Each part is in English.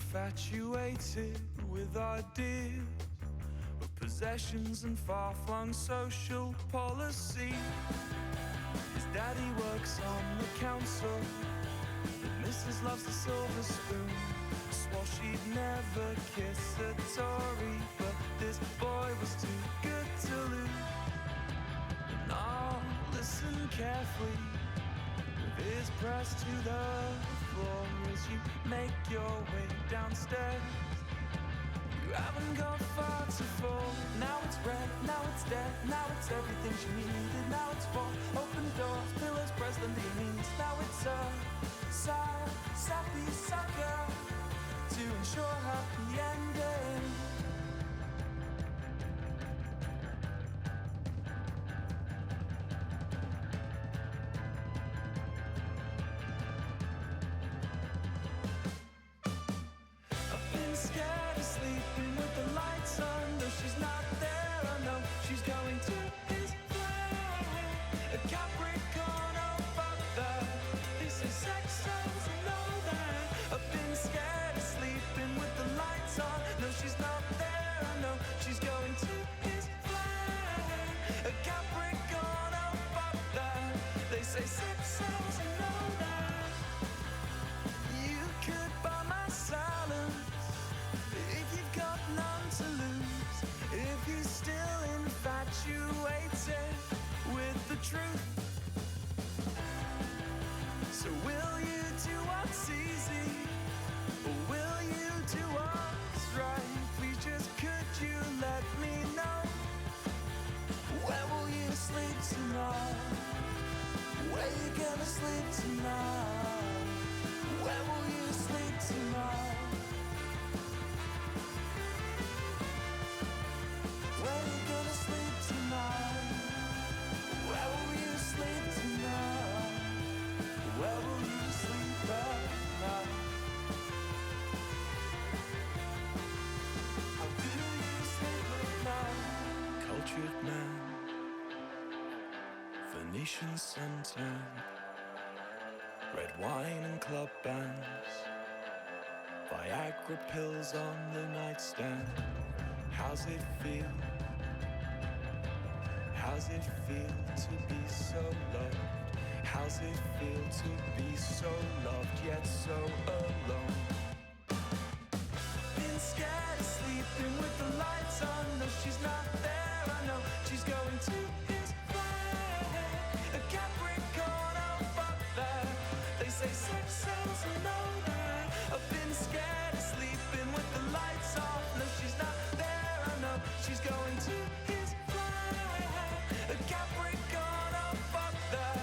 infatuated with ideas of possessions and far-flung social policy. His daddy works on the council, but Mrs. loves the silver spoon. Swore she'd never kiss a Tory, but this boy was too good to lose. And I'll listen carefully with ears pressed to the floor as you make your way downstairs. You haven't gone far to fall. Now it's red, now it's dead, now it's everything she needed. Now it's for open doors, pillows pressed under your knees. Now it's a sad, sappy sucker to ensure happy ending. I've been scared of sleeping with the lights on. No, she's not there, I know she's going to his flat. A Capricorn, oh fuck that. This is sex sells and all that. I've been scared of sleeping with the lights on. No, she's not there, I know she's going to his flat. A Capricorn, oh fuck that. They say sex sells and all that. You could buy my silence if you've got none to lose. If you're still infatuated with the truth. So will you do what's easy, or will you do what's right? Please just could you let me know, where will you sleep tonight? Where you gonna sleep tonight? Where will you sleep tonight? Where you gonna sleep tonight? Where will you sleep tonight? Where will you sleep at night? How do you sleep at night? Cultured man, Venetian suntan, red wine and club bands, Viagra pills on the nightstand. How's it feel? How's it feel to be so loved? How's it feel to be so loved yet so alone? Been scared of sleeping with the lights on. No, she's not there, I know she's going to his flat. A Capricorn, oh fuck that. They say sex sells and all that. I've been scared of sleeping with the lights off. No, she's not there, I know she's going to his flat. A Capricorn, oh fuck that.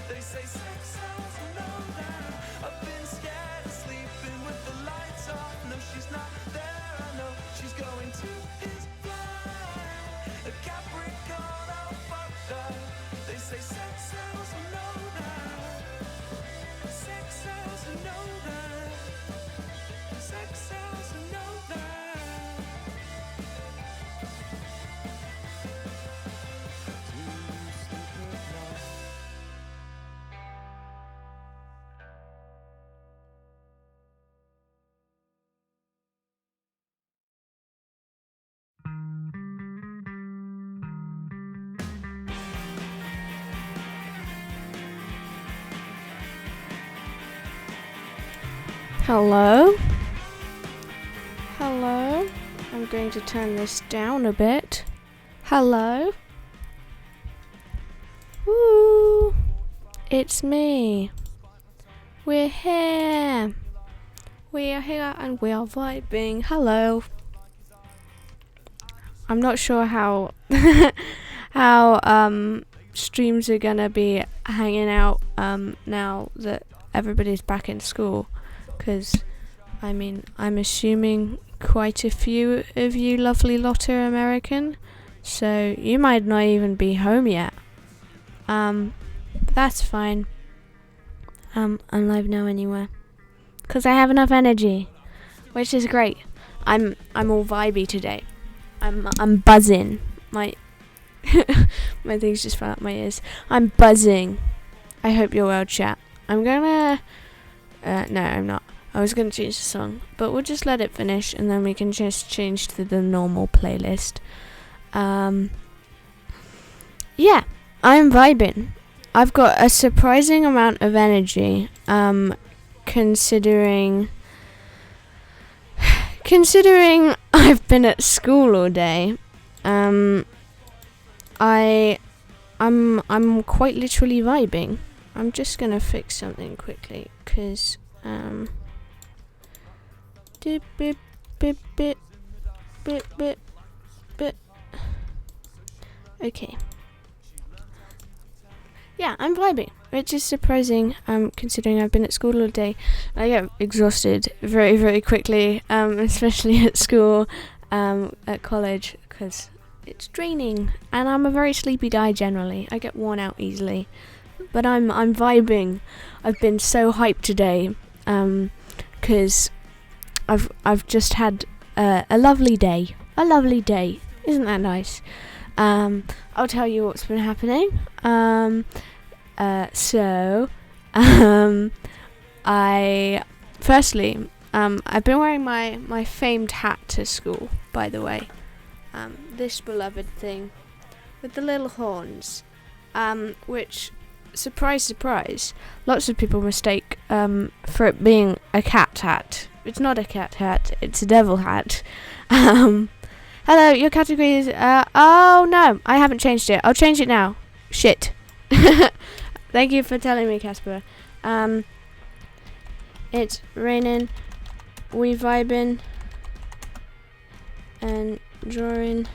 They say sex sells and all that. I've been scared of sleeping with the lights off. No, she's not there, I know she's going to his flat. A Capricorn, oh fuck that. They say sex sells and all that. Sex sells and all that. Sex sells and all that. Do you sleep at night? Hello? Hello? I'm going to turn this down a bit. Hello? Woo! It's me. We're here. We are here and we are vibing. Hello. I'm not sure how streams are gonna be hanging out now that everybody's back in school. Because, I mean, I'm assuming quite a few of you lovely lot are American, so you might not even be home yet. But that's fine. I'm live now anyway, because I have enough energy, which is great. I'm all vibey today. I'm buzzing. My my things just fell out my ears. I'm buzzing. I hope you're well, chat. I'm gonna. No, I'm not. I was going to change the song, but we'll just let it finish and then we can just change to the normal playlist. Yeah, I'm vibing. I've got a surprising amount of energy, considering I've been at school all day. I'm quite literally vibing. I'm just gonna fix something quickly, cause bit. Okay. Yeah, I'm vibing, which is surprising, considering I've been at school all day. I get exhausted very, very quickly, especially at school, at college, because it's draining, and I'm a very sleepy guy generally. I get worn out easily, but I'm vibing. I've been so hyped today, because I've just had a lovely day. Isn't that nice? I'll tell you what's been happening. I've been wearing my famed hat to school, by the way. This beloved thing with the little horns, which, surprise, surprise, lots of people mistake for it being a cat hat. It's not a cat hat, it's a devil hat. Hello, your category is, oh no, I haven't changed it. I'll change it now. Shit. Thank you for telling me, Casper. It's rainin, we vibin, and drawing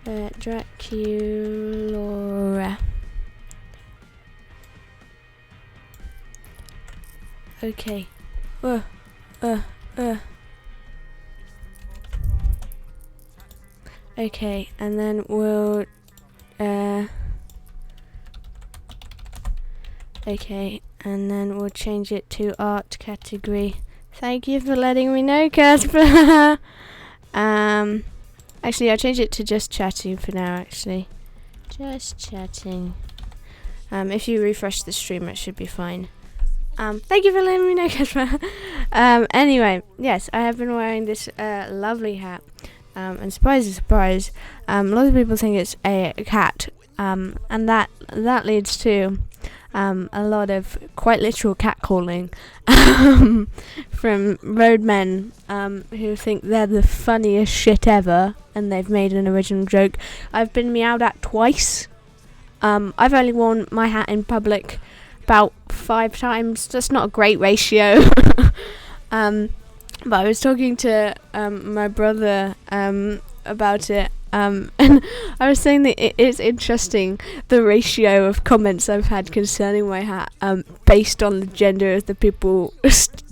draculaura. Okay. Okay, and then we'll change it to art category. Thank you for letting me know, Casper. Actually, I'll change it to just chatting for now, actually. Just chatting. If you refresh the stream, it should be fine. Thank you for letting me know, Casper. Anyway, yes, I have been wearing this lovely hat. And surprise, a lot of people think it's a cat, and that leads to a lot of quite literal catcalling from roadmen who think they're the funniest shit ever, and they've made an original joke. I've been meowed at twice. I've only worn my hat in public about 5 times. That's not a great ratio. But I was talking to my brother about it, and I was saying that it is interesting, the ratio of comments I've had concerning my hat, based on the gender of the people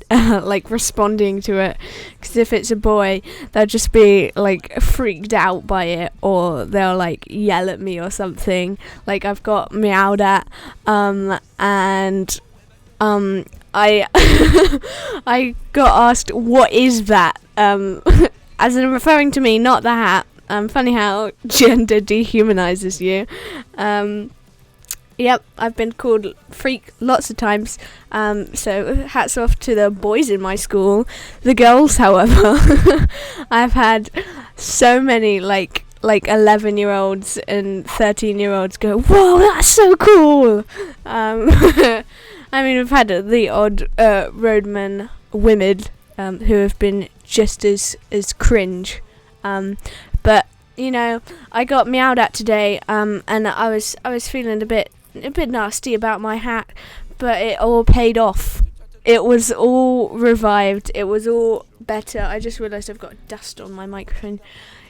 like responding to it. Because if it's a boy, they'll just be like freaked out by it, or they'll like yell at me or something. Like I've got meowed at, and I I got asked, what is that? As in referring to me, not the hat. Funny how gender dehumanizes you. Yep, I've been called freak lots of times. So hats off to the boys in my school. The girls, however, I've had so many like 11-year-olds and 13-year-olds go, "Whoa, that's so cool!" I mean, we've had the odd roadman women who have been just as cringe. But you know, I got meowed at today, and I was feeling a bit nasty about my hat, but it all paid off. It was all revived. It was all better. I just realised I've got dust on my microphone.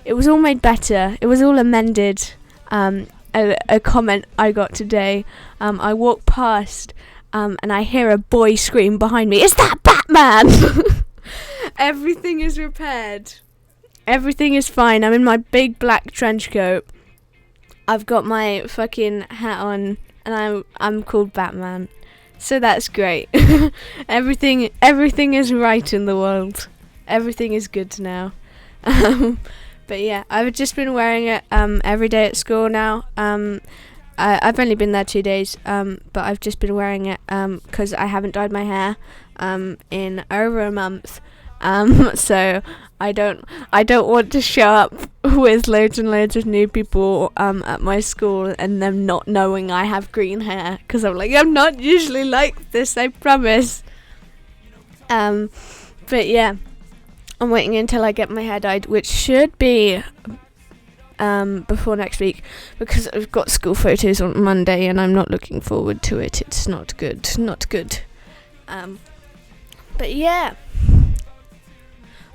It was all made better. It was all amended. A comment I got today. I walked past, and I hear a boy scream behind me. Is that Batman? Everything is repaired. Everything is fine. I'm in my big black trench coat. I've got my fucking hat on, and I'm called Batman. So that's great. Everything is right in the world. Everything is good now. But yeah, I've just been wearing it every day at school now. I've only been there 2 days, but I've just been wearing it because I haven't dyed my hair in over a month. So I don't want to show up with loads and loads of new people at my school and them not knowing I have green hair, because I'm like, I'm not usually like this, I promise. But yeah, I'm waiting until I get my hair dyed, which should be before next week, because I've got school photos on Monday and I'm not looking forward to it. It's not good. But yeah,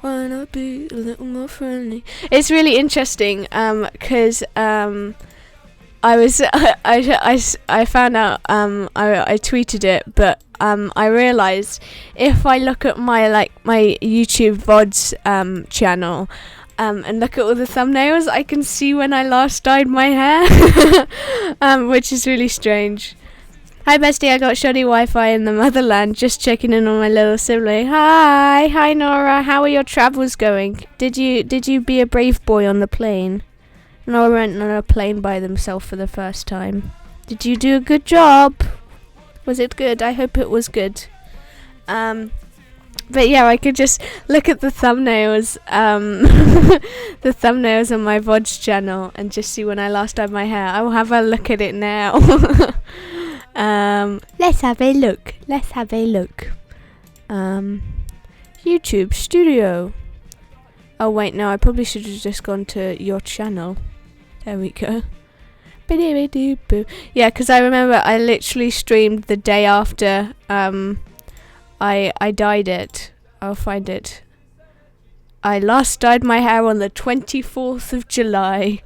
wanna be a little more friendly. It's really interesting because I was I found out I tweeted it, but I realised if I look at my YouTube VODs channel and look at all the thumbnails, I can see when I last dyed my hair, which is really strange. Hi bestie, I got shoddy Wi-Fi in the motherland, just checking in on my little sibling. Hi Nora, how are your travels going? Did you be a brave boy on the plane? Nora went on a plane by themselves for the first time. Did you do a good job? Was it good? I hope it was good. But yeah, I could just look at the thumbnails, the thumbnails on my VODs channel, and just see when I last dyed my hair. I will have a look at it now. Let's have a look. YouTube Studio. Oh wait, no, I probably should have just gone to your channel. There we go. Yeah, because I remember I literally streamed the day after I dyed it. I'll find it. I last dyed my hair on the 24th of July.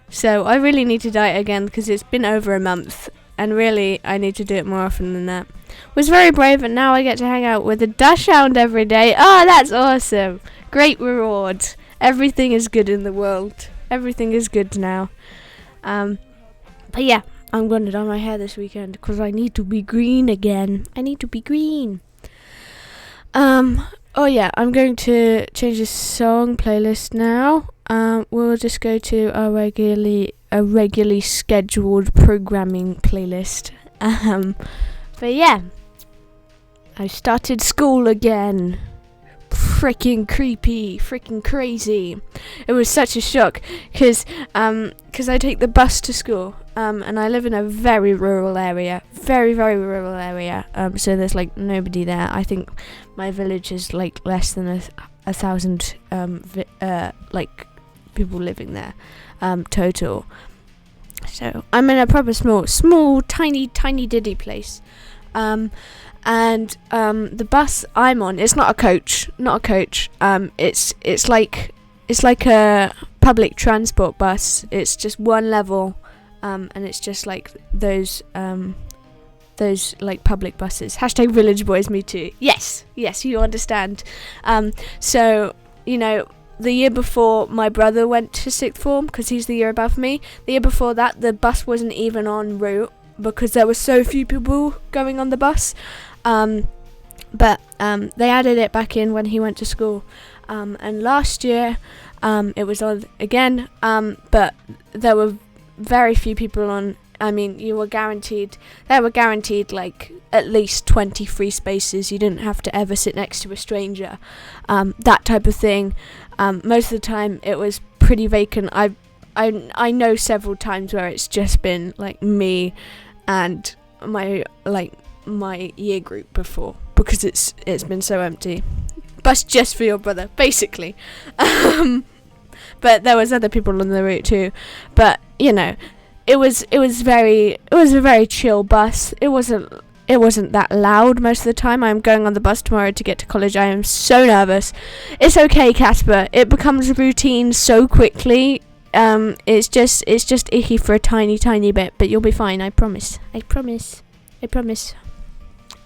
So I really need to dye it again because it's been over a month. And really, I need to do it more often than that. Was very brave, and now I get to hang out with a dachshund every day. Oh, that's awesome. Great reward. Everything is good in the world. Everything is good now. But yeah, I'm going to dye my hair this weekend because I need to be green again. I need to be green. Oh yeah, I'm going to change the song playlist now. We'll just go to a regularly scheduled programming playlist. But yeah, I started school again. Freaking creepy, freaking crazy. It was such a shock because I take the bus to school, and I live in a very rural area, very rural area. So there's like nobody there. I think my village is like less than a 1,000 like people living there total. So I'm in a proper small, tiny diddy place. And the bus I'm on, it's not a coach. It's like a public transport bus. It's just one level, and it's just like those like public buses. Hashtag Village Boys, me too. Yes, you understand. So you know, the year before my brother went to sixth form, because he's the year above me. The year before that, the bus wasn't even en route because there were so few people going on the bus. But they added it back in when he went to school. And last year, it was on again. But there were very few people on. I mean, there were guaranteed like at least 20 free spaces. You didn't have to ever sit next to a stranger. That type of thing. Most of the time it was pretty vacant. I know several times where it's just been like me and my year group before, because it's been so empty. Bus just for your brother, basically. But there was other people on the route too. But you know, it was a very chill bus. It wasn't that loud most of the time. I'm going on the bus tomorrow to get to college. I am so nervous. It's okay, Casper. It becomes routine so quickly. It's just icky for a tiny bit, but you'll be fine. I promise.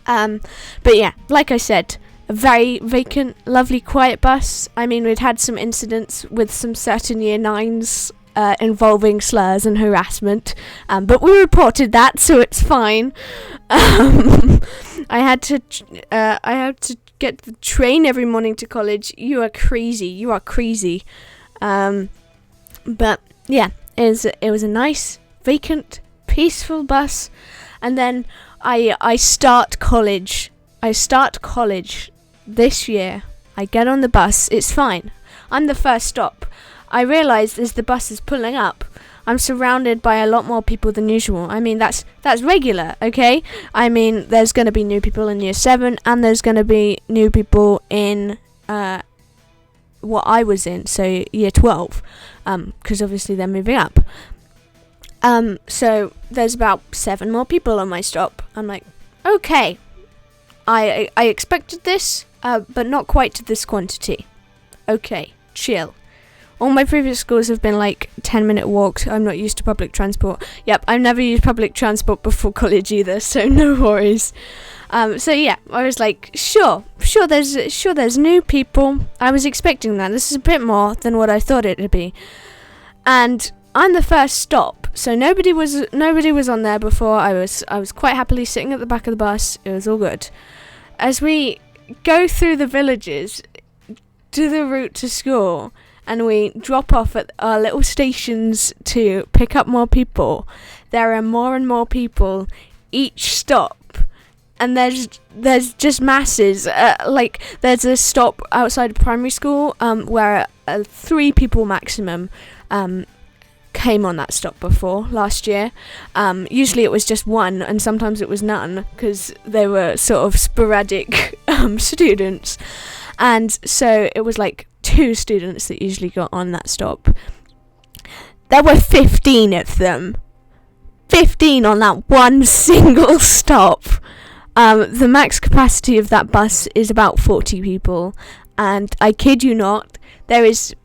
But yeah, like I said, a very vacant, lovely, quiet bus. I mean, we'd had some incidents with some certain year 9s involving slurs and harassment, but we reported that, so it's fine. I had to get the train every morning to college. You are crazy. But yeah, it was a nice, vacant, peaceful bus, and then I start college. I start college this year. I get on the bus. It's fine. I'm the first stop. I realise as the bus is pulling up, I'm surrounded by a lot more people than usual. I mean, that's regular, okay? I mean, there's going to be new people in year 7, and there's going to be new people in what I was in, so year 12, because obviously they're moving up. So there's about 7 more people on my stop. I'm like, okay, I expected this, but not quite to this quantity. Okay, chill. All my previous schools have been like 10-minute walks. I'm not used to public transport. Yep, I've never used public transport before college either, so no worries. So yeah, I was like, sure, there's new people. I was expecting that. This is a bit more than what I thought it would be. And I'm the first stop, so nobody was on there before. I was quite happily sitting at the back of the bus. It was all good. As we go through the villages to the route to school, and we drop off at our little stations to pick up more people, there are more and more people each stop, and there's just masses. Like, there's a stop outside of primary school where 3 people maximum came on that stop before last year. Usually it was just 1, and sometimes it was none, because they were sort of sporadic students. And so it was like 2 students that usually got on that stop. There were 15 of them. 15 on that one single stop. The max capacity of that bus is about 40 people. And I kid you not, there is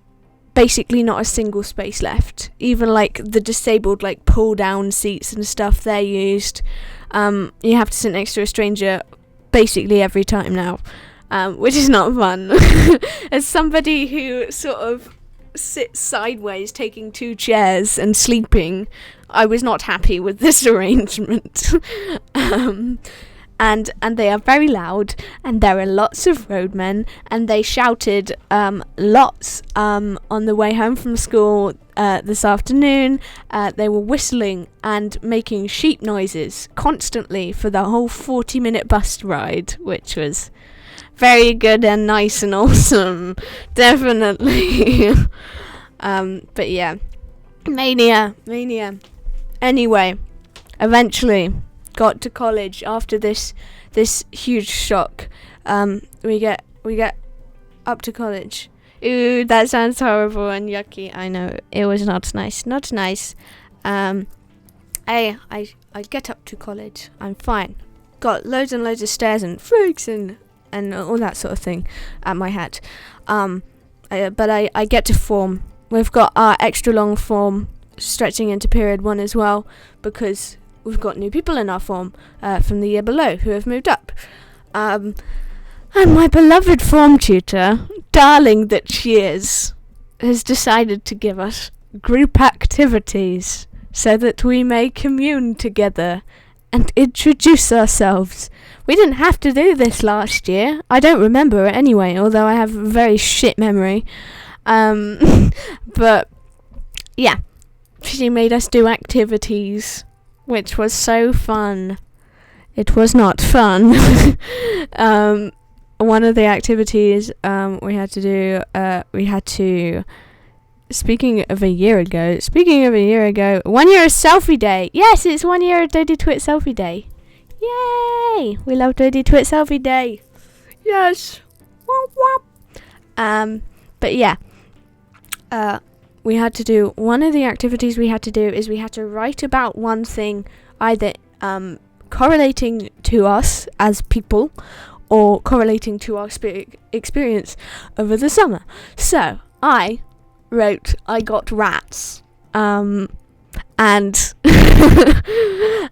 basically not a single space left. Even like the disabled like pull down seats and stuff, they're used. You have to sit next to a stranger basically every time now. Which is not fun. As somebody who sort of sits sideways taking 2 chairs and sleeping, I was not happy with this arrangement. And they are very loud, and there are lots of roadmen, and they shouted lots on the way home from school this afternoon. They were whistling and making sheep noises constantly for the whole 40-minute bus ride, which was very good and nice and awesome, definitely. But yeah, mania. Anyway, eventually got to college after this huge shock. We get up to college. Ooh, that sounds horrible and yucky. I know, it was not nice. I get up to college. I'm fine. Got loads and loads of stairs and freaks and all that sort of thing at my head. But I get to form. We've got our extra long form stretching into period 1 as well, because we've got new people in our form from the year below who have moved up. And my beloved form tutor, darling that she is, has decided to give us group activities so that we may commune together and introduce ourselves. We didn't have to do this last year. I don't remember it anyway, although I have a very shit memory. But yeah, she made us do activities, which was so fun. It was not fun. One of the activities we had to do, Speaking of a year ago, 1 year of selfie day. Yes, it's 1 year of Dirty Twit selfie day. Yay! We love Dirty Twit selfie day. Yes. Wop, wop. But yeah. We had to do, one of the activities we had to do is we had to write about one thing, either correlating to us as people or correlating to our experience over the summer. So I wrote, I got rats, and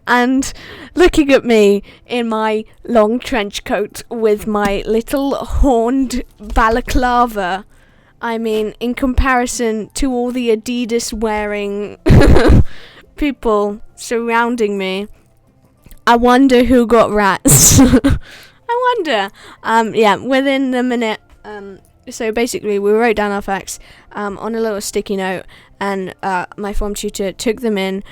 and looking at me in my long trench coat with my little horned balaclava, I mean, in comparison to all the Adidas wearing people surrounding me, I wonder who got rats. I wonder. Yeah, within the minute, so basically we wrote down our facts on a little sticky note, and my form tutor took them in,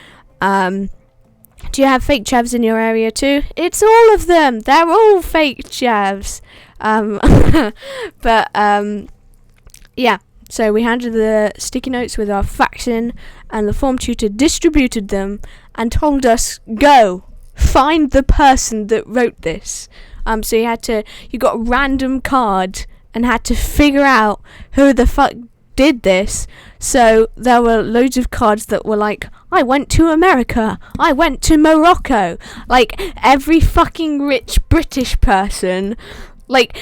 Do you have fake chavs in your area too? It's all of them. They're all fake chavs. Yeah. So we handed the sticky notes with our facts in, and the form tutor distributed them and told us, go, find the person that wrote this. So you got a random card and had to figure out who the fuck did this. So there were loads of cards that were like, I went to America, I went to Morocco. Like, every fucking rich British person. Like,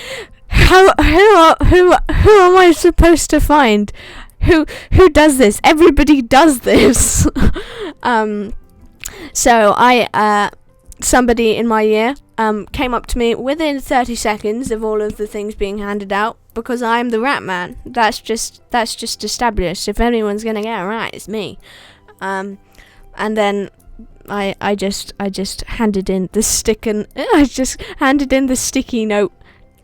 who am I supposed to find? Who does this? Everybody does this. So somebody in my year came up to me within 30 seconds of all of the things being handed out, because I'm the rat man. That's just established. If anyone's gonna get it right, it's me. And then I just handed in the sticky note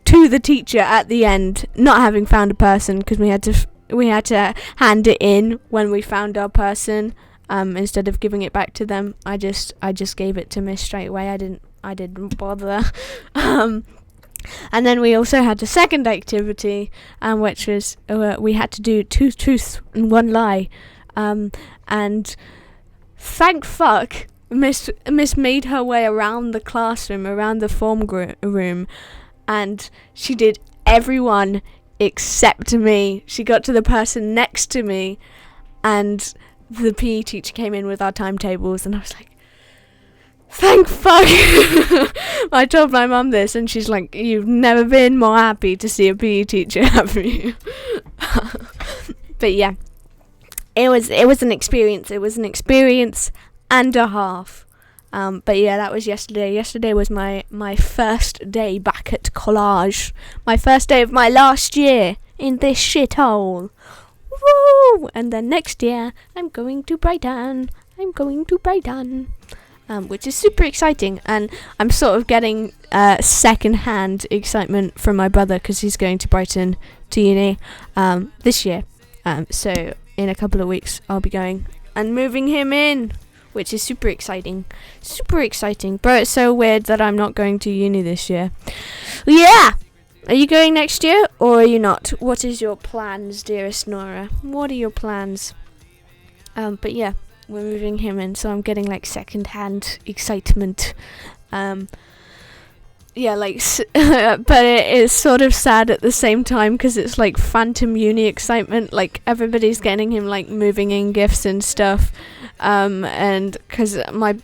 to the teacher at the end, not having found a person, because we had to hand it in when we found our person. Instead of giving it back to them, I just gave it to Miss straight away. I didn't bother. And then we also had a second activity, which was we had to do 2 truths and 1 lie. And thank fuck, Miss made her way around the classroom, around the form room, and she did everyone except me. She got to the person next to me, and the PE teacher came in with our timetables, and I was like, thank fuck. I told my mum this, and she's like, you've never been more happy to see a PE teacher, have you? But yeah, it was an experience. It was an experience and a half. But yeah, that was yesterday. Yesterday was my first day back at college. My first day of my last year in this shithole. Woo! And then next year, I'm going to Brighton. Which is super exciting. And I'm sort of getting second-hand excitement from my brother, because he's going to Brighton to uni this year. So in a couple of weeks, I'll be going and moving him in, which is super exciting. But it's so weird that I'm not going to uni this year. Yeah! Are you going next year, or are you not? What is your plans, dearest Nora? What are your plans? But yeah, we're moving him in, so I'm getting like second-hand excitement. Yeah, like, but it is sort of sad at the same time, because it's like phantom uni excitement. Like, everybody's getting him like moving in gifts and stuff. And because my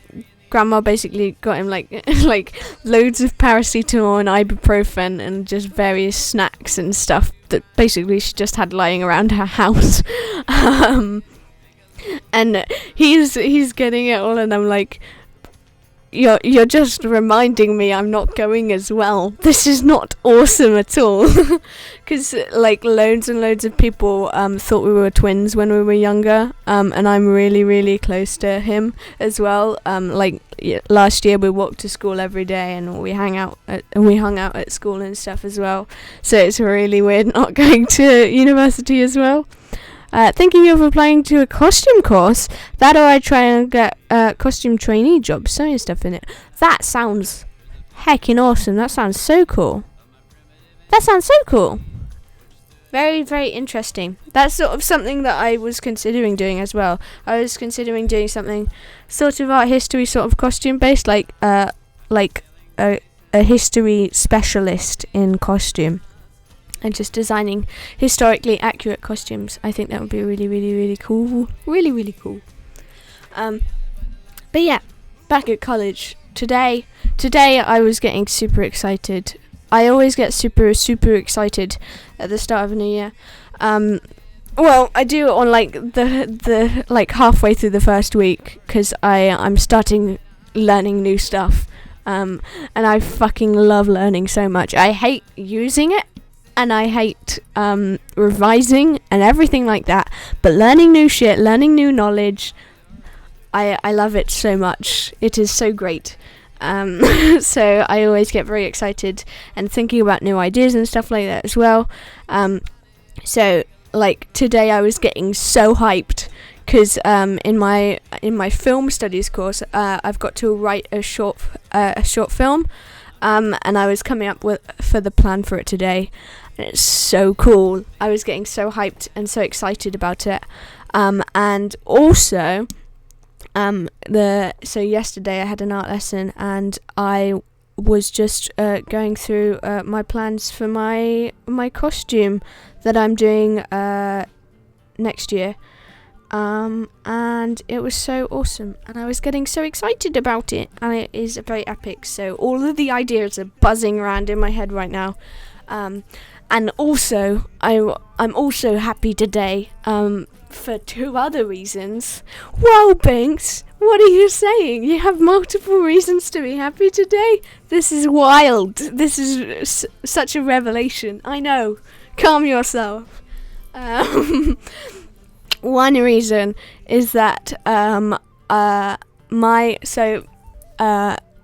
grandma basically got him like loads of paracetamol and ibuprofen and just various snacks and stuff that basically she just had lying around her house. And he's getting it all, and I'm like, you're just reminding me I'm not going as well. This is not awesome at all. Because like loads and loads of people thought we were twins when we were younger, and I'm really, really close to him as well. Last year we walked to school every day, and we hung out at school and stuff as well. So it's really weird not going to university as well. Thinking of applying to a costume course, that or I try and get a costume trainee job, sewing stuff in it. That sounds heckin' awesome. That sounds so cool. Very, very interesting. That's sort of something that I was considering doing as well. I was considering doing something sort of art history, sort of costume based, like a history specialist in costume. And just designing historically accurate costumes. I think that would be really, really, really cool. Really, really cool. But yeah, back at college. Today I was getting super excited. I always get super, super excited at the start of a new year. Well, I do on like the like halfway through the first week, because I'm starting learning new stuff. And I fucking love learning so much. I hate using it. And I hate revising and everything like that. But learning new shit, learning new knowledge, I love it so much. It is so great. So I always get very excited and thinking about new ideas and stuff like that as well. So like today I was getting so hyped because in my film studies course, I've got to write a short film, and I was coming up for the plan for it today, and it's so cool. I was getting so hyped and so excited about it, and also, so yesterday I had an art lesson, and I was just going through my plans for my costume that I'm doing next year, and it was so awesome, and I was getting so excited about it, and it is very epic. So all of the ideas are buzzing around in my head right now, and also I'm also happy today for two other reasons. Whoa, Binks, what are you saying? You have multiple reasons to be happy today? This is wild. This is such a revelation. I know. Calm yourself. One reason is that at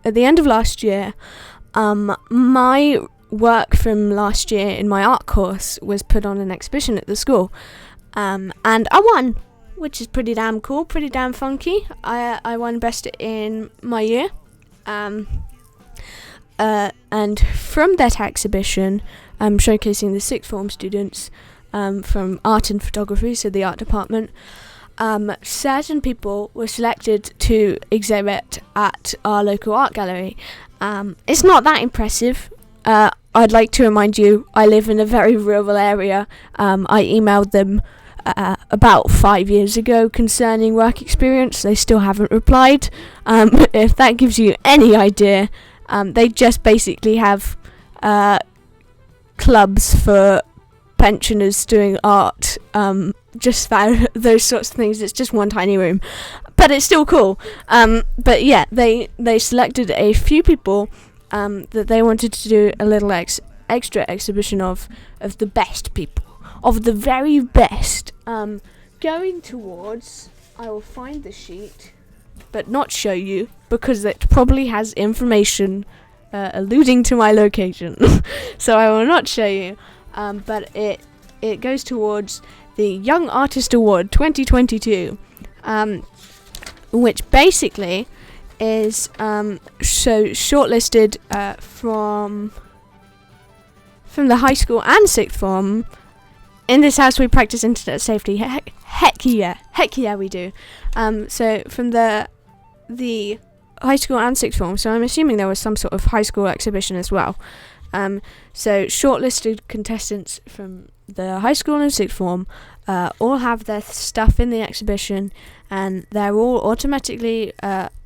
the end of last year, my work from last year in my art course was put on an exhibition at the school. And I won, which is pretty damn cool, pretty damn funky. I won best in my year. And from that exhibition, showcasing the sixth form students from art and photography, so the art department, certain people were selected to exhibit at our local art gallery. It's not that impressive. I'd like to remind you, I live in a very rural area. I emailed them about 5 years ago concerning work experience. They still haven't replied. If that gives you any idea, they just basically have clubs for pensioners doing art, just those sorts of things. It's just one tiny room, but it's still cool. But yeah, they selected a few people that they wanted to do a little extra exhibition of the best people, of the very best. Going towards, I will find the sheet, but not show you, because it probably has information alluding to my location. So I will not show you, but it goes towards the Young Artist Award 2022, which basically is so shortlisted from the high school and sixth form. In this house we practice internet safety. Heck yeah we do. So from the high school and sixth form, so I'm assuming there was some sort of high school exhibition as well. So shortlisted contestants from the high school and sixth form all have their stuff in the exhibition, and they're all automatically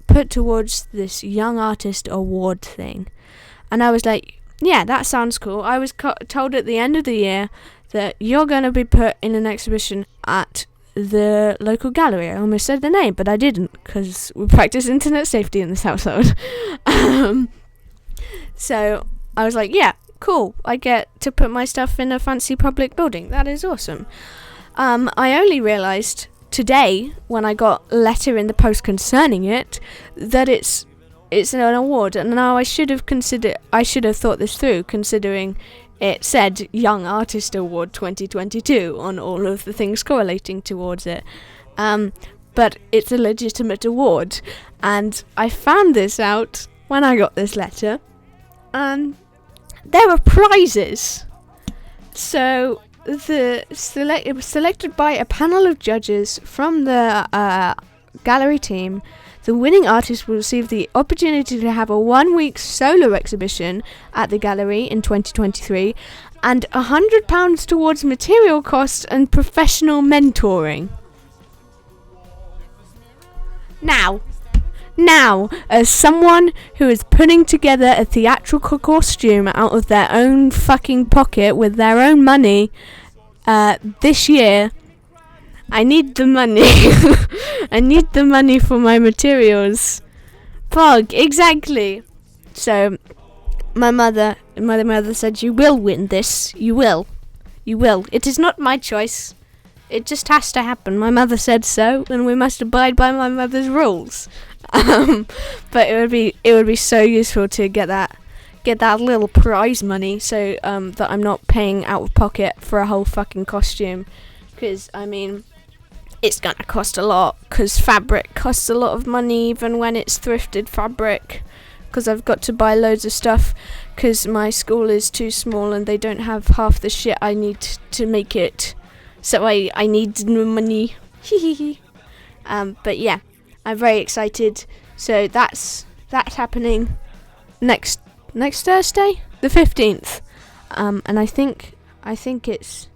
put towards this Young Artist Award thing. And I was like, yeah, that sounds cool. I was told at the end of the year that you're going to be put in an exhibition at the local gallery. I almost said the name, but I didn't, because we practice internet safety in this household. So I was like, yeah, cool. I get to put my stuff in a fancy public building. That is awesome. I only realised today, when I got a letter in the post concerning it, that it's an award. And now I should have thought this through, considering it said Young Artist Award 2022 on all of the things correlating towards it. But it's a legitimate award. And I found this out when I got this letter. There are prizes. So it was selected by a panel of judges from the gallery team. The winning artist will receive the opportunity to have a 1-week solo exhibition at the gallery in 2023, and £100 towards material costs and professional mentoring. Now, as someone who is putting together a theatrical costume out of their own fucking pocket with their own money this year, I need the money. I need the money for my materials. Pog, exactly. So, my mother said, you will win this. You will. It is not my choice. It just has to happen. My mother said so, and we must abide by my mother's rules. But it would be so useful to get that little prize money, so that I'm not paying out of pocket for a whole fucking costume. Because, I mean, it's gonna cost a lot, because fabric costs a lot of money even when it's thrifted fabric, because I've got to buy loads of stuff because my school is too small and they don't have half the shit I need to make it, so I need the money. But yeah, I'm very excited. So that's happening next Thursday, the 15th, and I think it's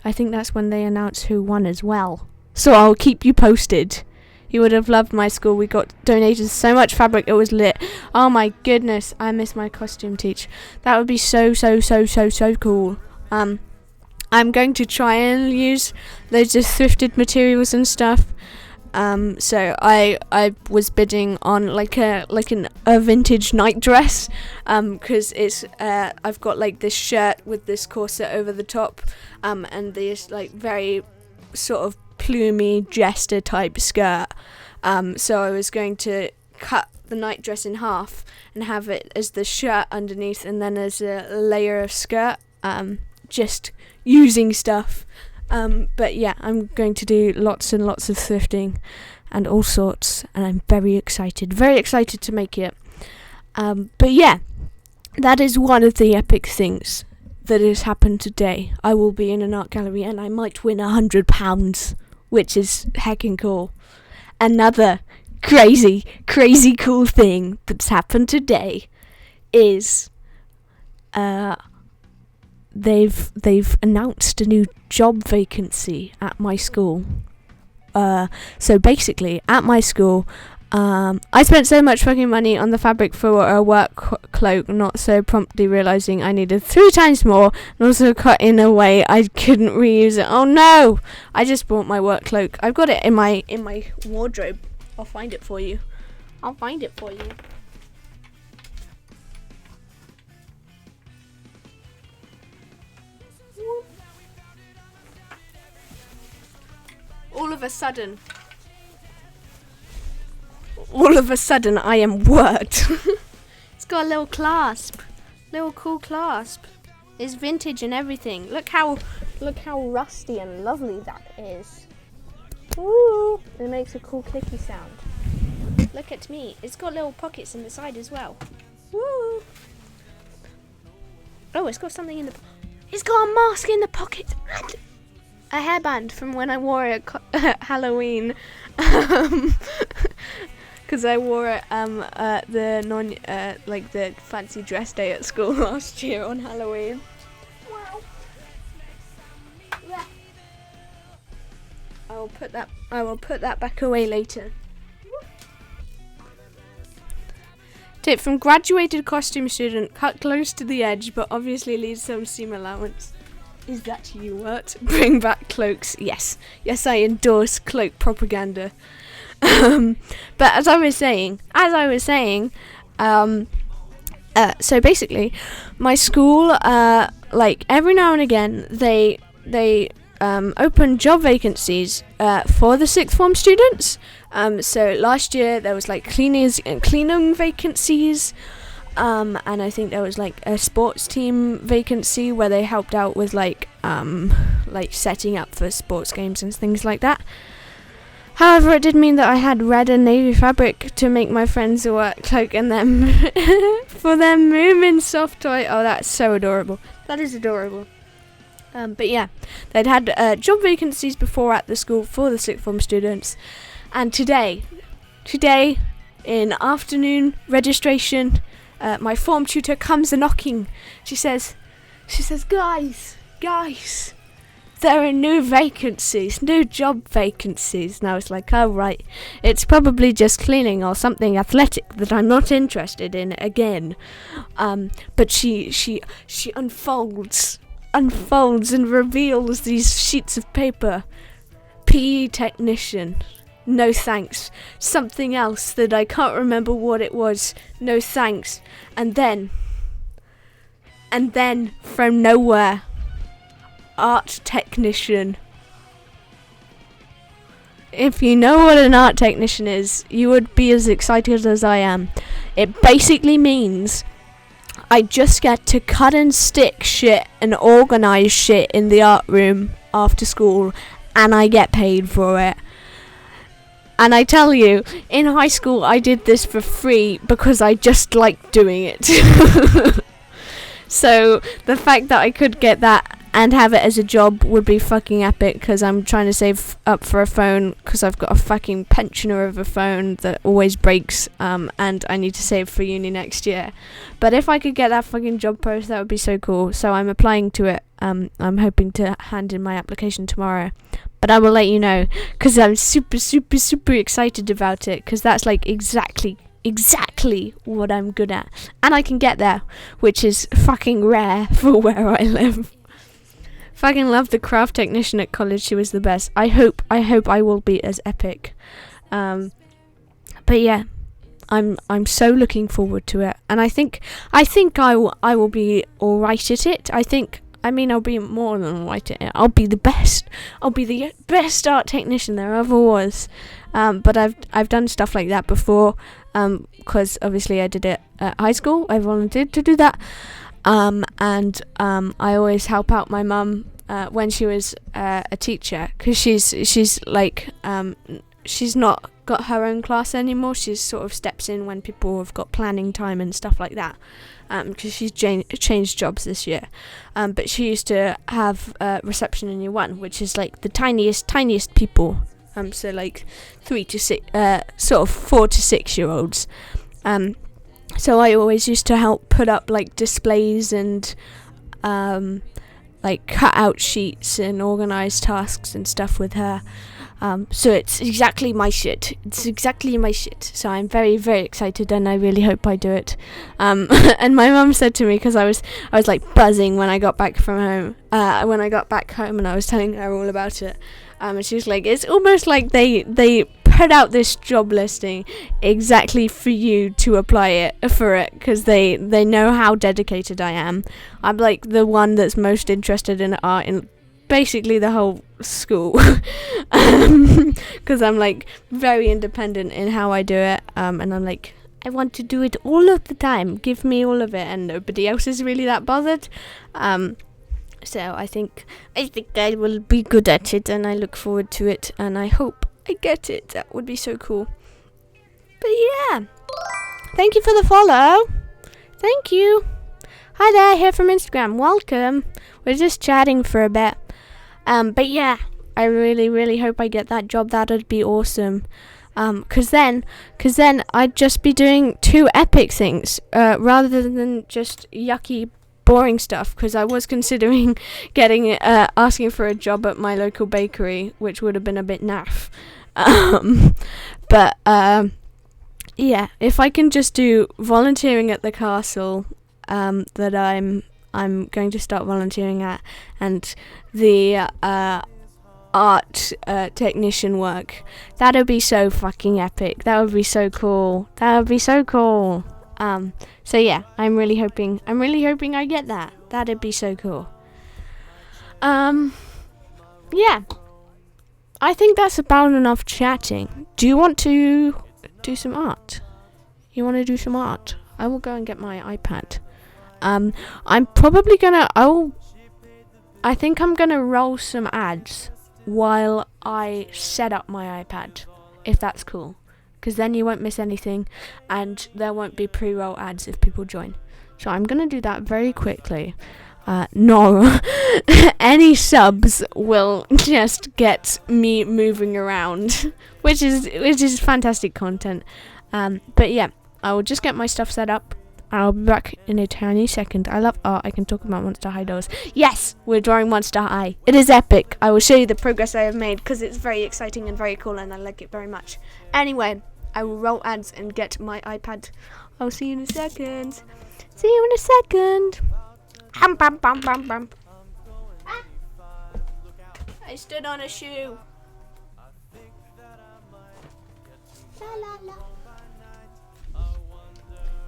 I think that's when they announce who won as well. So I'll keep you posted. You would have loved my school. We got donated so much fabric, it was lit. Oh my goodness, I miss my costume teach. That would be so cool. I'm going to try and use loads of thrifted materials and stuff. So I was bidding on like a vintage night dress, because it's I've got like this shirt with this corset over the top, and this like very sort of plumy jester type skirt. So I was going to cut the night dress in half and have it as the shirt underneath, and then as a layer of skirt, just using stuff. But yeah, I'm going to do lots and lots of thrifting and all sorts, and I'm very excited to make it. But yeah, that is one of the epic things that has happened today. I will be in an art gallery and I might win £100, which is heckin' cool. Another crazy cool thing that's happened today is they've announced a new job vacancy at my school. So basically, at my school, I spent so much fucking money on the fabric for a work cloak, not so promptly realising I needed 3 times more, and also cut in a way I couldn't reuse it. Oh no! I just bought my work cloak. I've got it in my wardrobe. I'll find it for you. All of a sudden, I am worked. It's got a little clasp, cool clasp. It's vintage and everything. Look how rusty and lovely that is. Woo! It makes a cool clicky sound. Look at me. It's got little pockets in the side as well. Woo! Oh, it's got something in the. It's got a mask in the pocket. And a hairband from when I wore it at Halloween, because I wore it the fancy dress day at school last year on Halloween. Wow. Yeah. I will put that back away later. Tip from graduated costume student: cut close to the edge, but obviously leave some seam allowance. Is that you, what? Bring back cloaks. Yes, I endorse cloak propaganda. But as I was saying, so basically, my school, like every now and again, they open job vacancies for the sixth form students. So last year there was like cleaning vacancies. And I think there was like a sports team vacancy where they helped out with like setting up for sports games and things like that. However, it did mean that I had red and navy fabric to make my friends a work cloak and them for their Moomin soft toy. Oh, that's so adorable. That is adorable. But yeah, they'd had job vacancies before at the school for the sixth form students, and today in afternoon registration. My form tutor comes a knocking. She says, guys, there are new job vacancies. Now it's like, oh right, it's probably just cleaning or something athletic that I'm not interested in again. But she unfolds and reveals these sheets of paper. PE technician. No thanks. Something else that I can't remember what it was. No thanks. And then from nowhere, art technician. If you know what an art technician is, you would be as excited as I am. It basically means I just get to cut and stick shit and organise shit in the art room after school, and I get paid for it. And I tell you, in high school I did this for free because I just liked doing it. So the fact that I could get that and have it as a job would be fucking epic, because I'm trying to save up for a phone, because I've got a fucking pensioner of a phone that always breaks, and I need to save for uni next year. But if I could get that fucking job post, that would be so cool. So I'm applying to it. I'm hoping to hand in my application tomorrow, but I will let you know, because I'm super excited about it, because that's like exactly what I'm good at, and I can get there, which is fucking rare for where I live. Fucking love the craft technician at college. She was the best. I hope I will be as epic. But yeah, I'm so looking forward to it, and I think I will be alright at it. I'll be more than alright at it. I'll be the best. I'll be the best art technician there ever was. But I've done stuff like that before, because obviously I did it at high school. I volunteered to do that. And I always help out my mum when she was a teacher, because she's like she's not got her own class anymore. She sort of steps in when people have got planning time and stuff like that, because she's changed jobs this year. But she used to have reception in year 1, which is like the tiniest people. So like 3 to 6, sort of 4 to 6 year olds. So I always used to help put up like displays and like cut out sheets and organise tasks and stuff with her. So it's exactly my shit. So I'm very excited, and I really hope I do it. And my mum said to me, because I was like buzzing when I got back home, and I was telling her all about it. And she was like, it's almost like they put out this job listing exactly for you to apply for it, because they know how dedicated I am. I'm like the one that's most interested in art in basically the whole school, because I'm like very independent in how I do it, and I'm like, I want to do it all of the time, give me all of it, and nobody else is really that bothered. So I think I will be good at it, and I look forward to it, and I hope I get it. That would be so cool. But yeah, thank you for the follow. Thank you. Hi there, here from Instagram. Welcome. We're just chatting for a bit. But yeah, I really hope I get that job. That'd be awesome. Cause then I'd just be doing 2 epic things, rather than just yucky boring stuff, because I was considering asking for a job at my local bakery, which would have been a bit naff. But yeah, if I can just do volunteering at the castle, that I'm going to start volunteering at, and the art technician work, that'd be so fucking epic. That would be so cool. So yeah, I'm really hoping I get that. That'd be so cool. Yeah, I think that's about enough chatting. Do you want to do some art? I will go and get my iPad. I'm probably I think I'm gonna roll some ads while I set up my iPad, if that's cool. Because then you won't miss anything, and there won't be pre-roll ads if people join. So I'm going to do that very quickly. No, any subs will just get me moving around, which is fantastic content. But yeah, I will just get my stuff set up. I'll be back in a tiny second. I love art. I can talk about Monster High dolls. Yes, we're drawing Monster High. It is epic. I will show you the progress I have made, because it's very exciting and very cool, and I like it very much. Anyway, I will roll ads and get my iPad. I'll see you in a second. I stood on a shoe. La la la.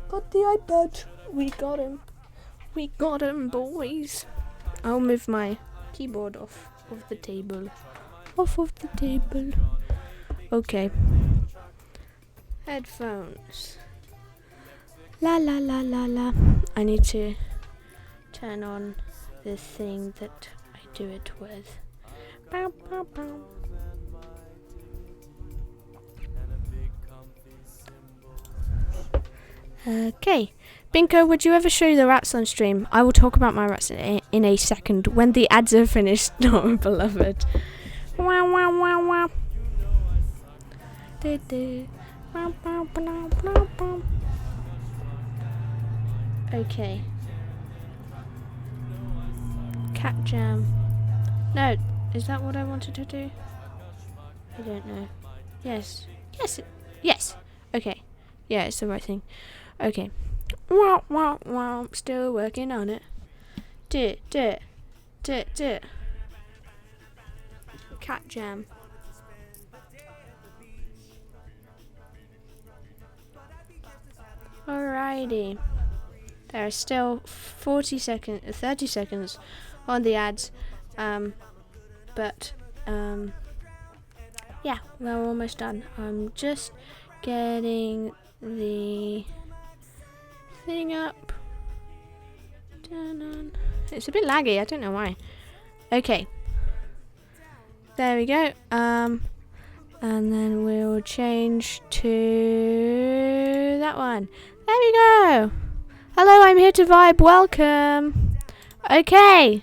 Got the iPad. We got him, boys. I'll move my keyboard off of the table. Okay. Headphones. La la la la la. I need to turn on the thing that I do it with. Bow, bow, bow. Okay. Binko, would you ever show the rats on stream? I will talk about my rats in a second when the ads are finished. No, beloved. Wow, wow, wow, wow. Okay. Cat jam. No, is that what I wanted to do? I don't know. Yes. Yes. Yes. Okay. Yeah, it's the right thing. Okay. Wow, wow, wow. Still working on it. Do it. Cat jam. Alrighty. There are still 30 seconds on the ads. But yeah, we're almost done. I'm just getting the thing up. It's a bit laggy, I don't know why. Okay. There we go. And then we'll change to that one. There we go. Hello, I'm here to vibe. Welcome. Okay.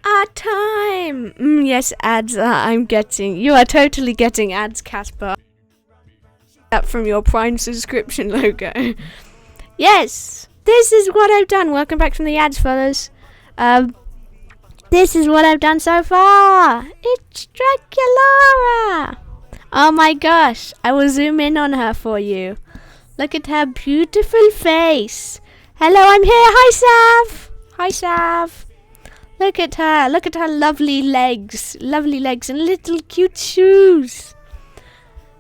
Our time. Yes, ads. I'm getting. You are totally getting ads, Casper. That from your Prime subscription logo. Yes. This is what I've done. Welcome back from the ads, fellas. This is what I've done so far. It's Draculaura. Oh my gosh. I will zoom in on her for you. Look at her beautiful face. Hello, I'm here. Hi, Sav. Hi, Sav. Look at her. Look at her lovely legs. Lovely legs and little cute shoes.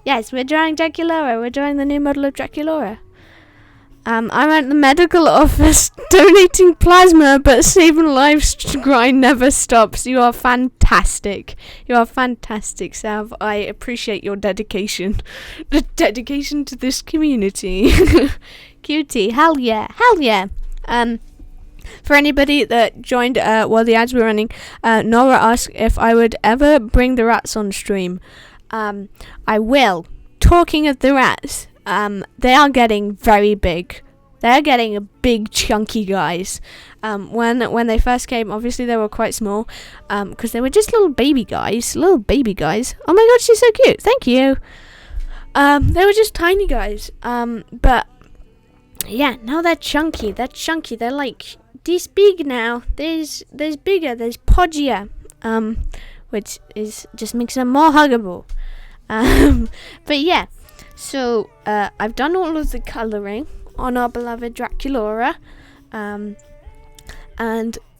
Yes, we're drawing Draculaura. We're drawing the new model of Draculaura. I'm at the medical office donating plasma, but saving lives grind never stops. You are fantastic. You are fantastic, Sav. I appreciate your dedication. The dedication to this community. Cutie. Hell yeah. Hell yeah. For anybody that joined while the ads were running, Nora asked if I would ever bring the rats on stream. I will. Talking of the rats, they are getting very big. They're getting big, chunky guys. When they first came, obviously they were quite small, because they were just little baby guys. Little baby guys. Oh my god, she's so cute. Thank you. They were just tiny guys. But yeah, now they're chunky. They're chunky. They're like this big now. There's bigger. There's podgier. Which just makes them more huggable. But yeah. So, I've done all of the colouring on our beloved Draculaura. And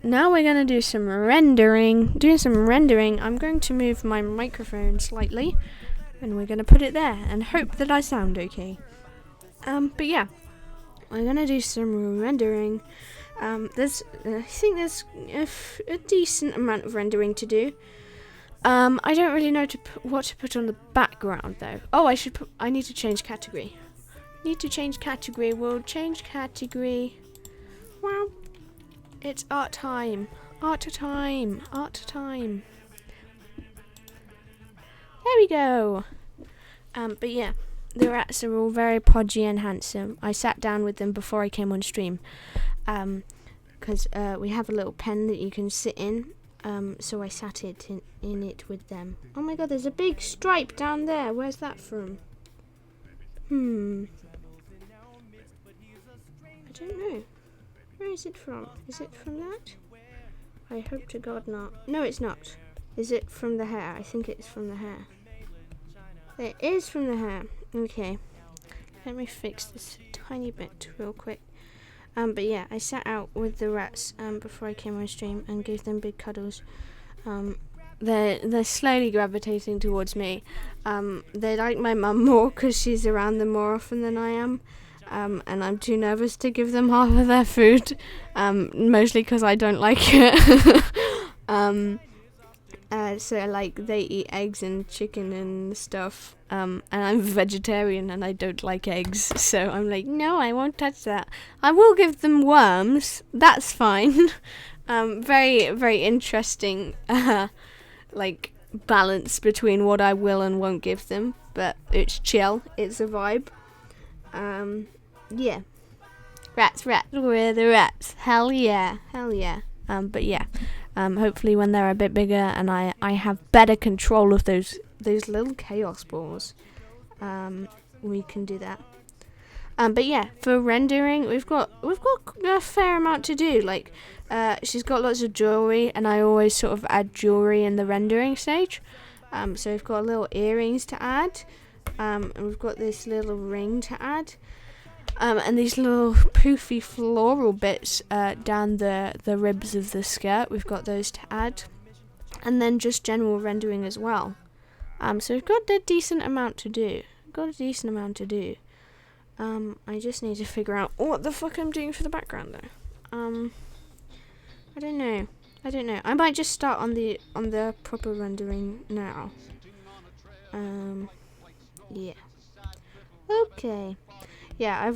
now we're going to do some rendering. I'm going to move my microphone slightly. And we're going to put it there. And hope that I sound okay. But yeah. We're going to do some rendering. I think there's a decent amount of rendering to do. I don't really know what to put on the background though. Oh, I need to change category. We'll change category. Wow. It's art time. There we go. But yeah, the rats are all very podgy and handsome. I sat down with them before I came on stream. Because we have a little pen that you can sit in. So I sat in it with them. Oh my god, there's a big stripe down there. Where's that from? I don't know. Where is it from? Is it from that? I hope to god not. No, it's not. Is it from the hair? I think it's from the hair. It is from the hair. Okay. Let me fix this tiny bit real quick. But yeah, I sat out with the rats before I came on stream and gave them big cuddles. They're slowly gravitating towards me. They like my mum more because she's around them more often than I am. And I'm too nervous to give them half of their food, mostly because I don't like it. So like they eat eggs and chicken and stuff, and I'm vegetarian and I don't like eggs, so I'm like, no, I won't touch that. I will give them worms, that's fine. Very, very interesting like balance between what I will and won't give them, but it's chill, it's a vibe. Yeah, rats, we're the rats, hell yeah. But yeah, hopefully when they're a bit bigger and I have better control of those little chaos balls, we can do that. But yeah, for rendering, we've got a fair amount to do. Like, she's got lots of jewelry, and I always sort of add jewelry in the rendering stage. So we've got little earrings to add, and we've got this little ring to add, and these little poofy floral bits down the ribs of the skirt. We've got those to add, and then just general rendering as well. So we've got a decent amount to do. I just need to figure out what the fuck I'm doing for the background though. I don't know. I might just start on the proper rendering now. Yeah. Okay. Yeah,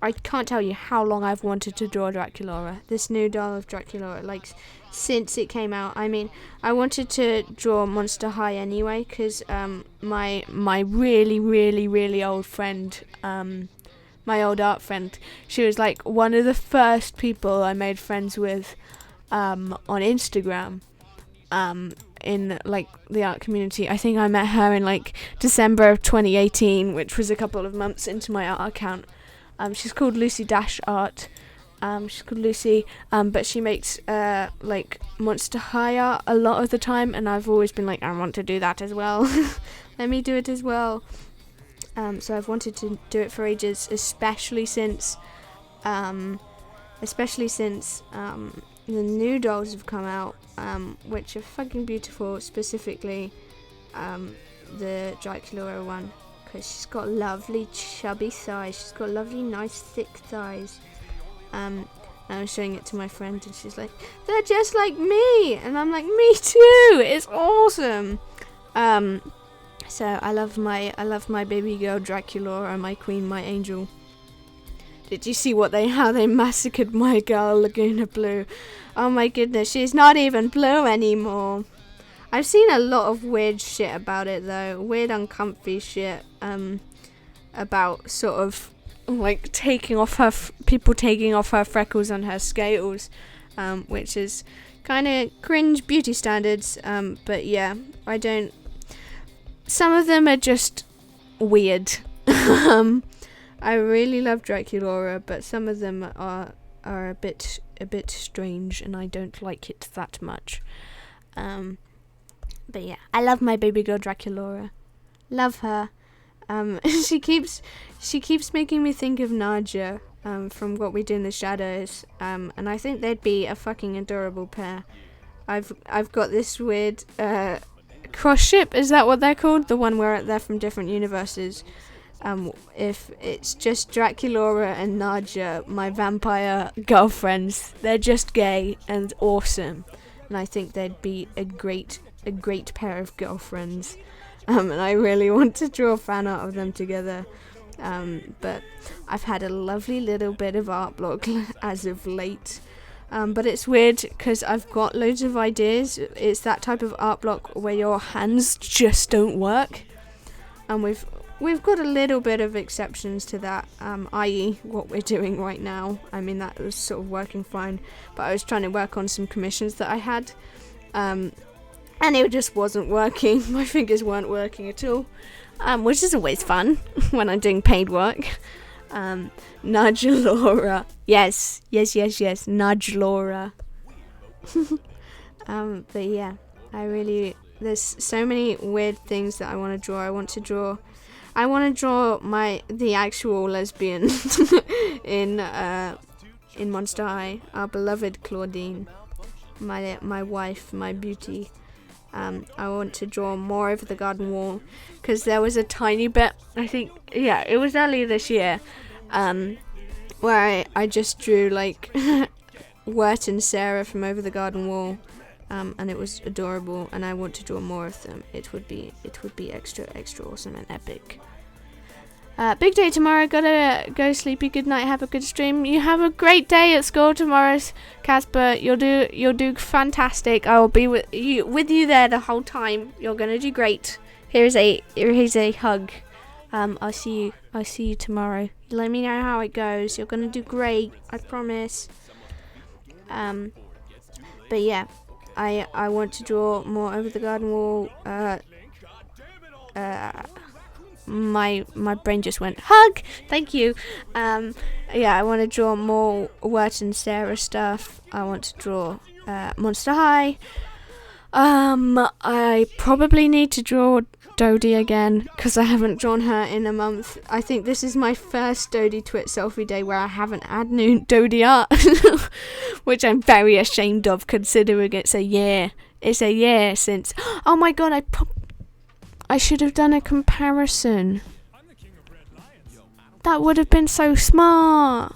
I can't tell you how long I've wanted to draw Draculaura. This new doll of Draculaura, like, since it came out. I mean, I wanted to draw Monster High anyway, because my really, really, really old friend, my old art friend, she was, like, one of the first people I made friends with on Instagram, in, like, the art community. I think I met her in, like, December of 2018, which was a couple of months into my art account. She's called Lucy Dash Art. She's called Lucy, but she makes like Monster High art a lot of the time, and I've always been like, I want to do that as well. Let me do it as well. So I've wanted to do it for ages, especially since the new dolls have come out, which are fucking beautiful. Specifically, the Draculaura one. Because she's got lovely chubby thighs. She's got lovely nice thick thighs. I was showing it to my friend and she's like, they're just like me, and I'm like, me too, it's awesome. So I love my baby girl Draculaura, my queen, my angel. Did you see how they massacred my girl Laguna Blue? Oh my goodness, she's not even blue anymore. I've seen a lot of weird shit about it though, weird uncomfy shit, about sort of like people taking off her freckles on her scales, which is kind of cringe beauty standards, but yeah, some of them are just weird. I really love Draculaura, but some of them are a bit strange, and I don't like it that much. But yeah, I love my baby girl Draculaura. Love her. She keeps making me think of Nadja, from What We Do in the Shadows. And I think they'd be a fucking adorable pair. I've got this weird cross ship, is that what they're called? The one where they're from different universes. If it's just Draculaura and Nadja, my vampire girlfriends, they're just gay and awesome. And I think they'd be a great pair of girlfriends, and I really want to draw fan art of them together, but I've had a lovely little bit of art block as of late, but it's weird because I've got loads of ideas. It's that type of art block where your hands just don't work, and we've got a little bit of exceptions to that, i.e. what we're doing right now. I mean, that was sort of working fine, but I was trying to work on some commissions that I had, and it just wasn't working. My fingers weren't working at all, which is always fun when I'm doing paid work. Nudge-Laura. Yes, Nudge-Laura. But yeah, there's so many weird things that I want to draw. I want to draw the actual lesbian in Monster High, our beloved Claudine, my wife, my beauty. I want to draw more of the garden wall, because there was a tiny bit, I think, yeah, it was earlier this year, where I just drew like Wirt and Sarah from Over the Garden Wall, and it was adorable, and I want to draw more of them. It would be extra awesome and epic. Big day tomorrow. Gotta go sleepy. Good night. Have a good stream. You have a great day at school tomorrow, Casper. You'll do fantastic. I will be with you there the whole time. You're gonna do great. Here's a hug. I'll see you tomorrow. Let me know how it goes. You're gonna do great. I promise. But yeah, I want to draw more over the garden wall. My brain just went hug. Thank you. Yeah, I want to draw more Wirt and Sarah stuff. I want to draw Monster High. I probably need to draw Dodie again because I haven't drawn her in a month. I think this is my first Dodie Twit selfie day where I haven't had new Dodie art, which I'm very ashamed of considering it's a year. It's a year since. Oh my god! I should have done a comparison. That would have been so smart.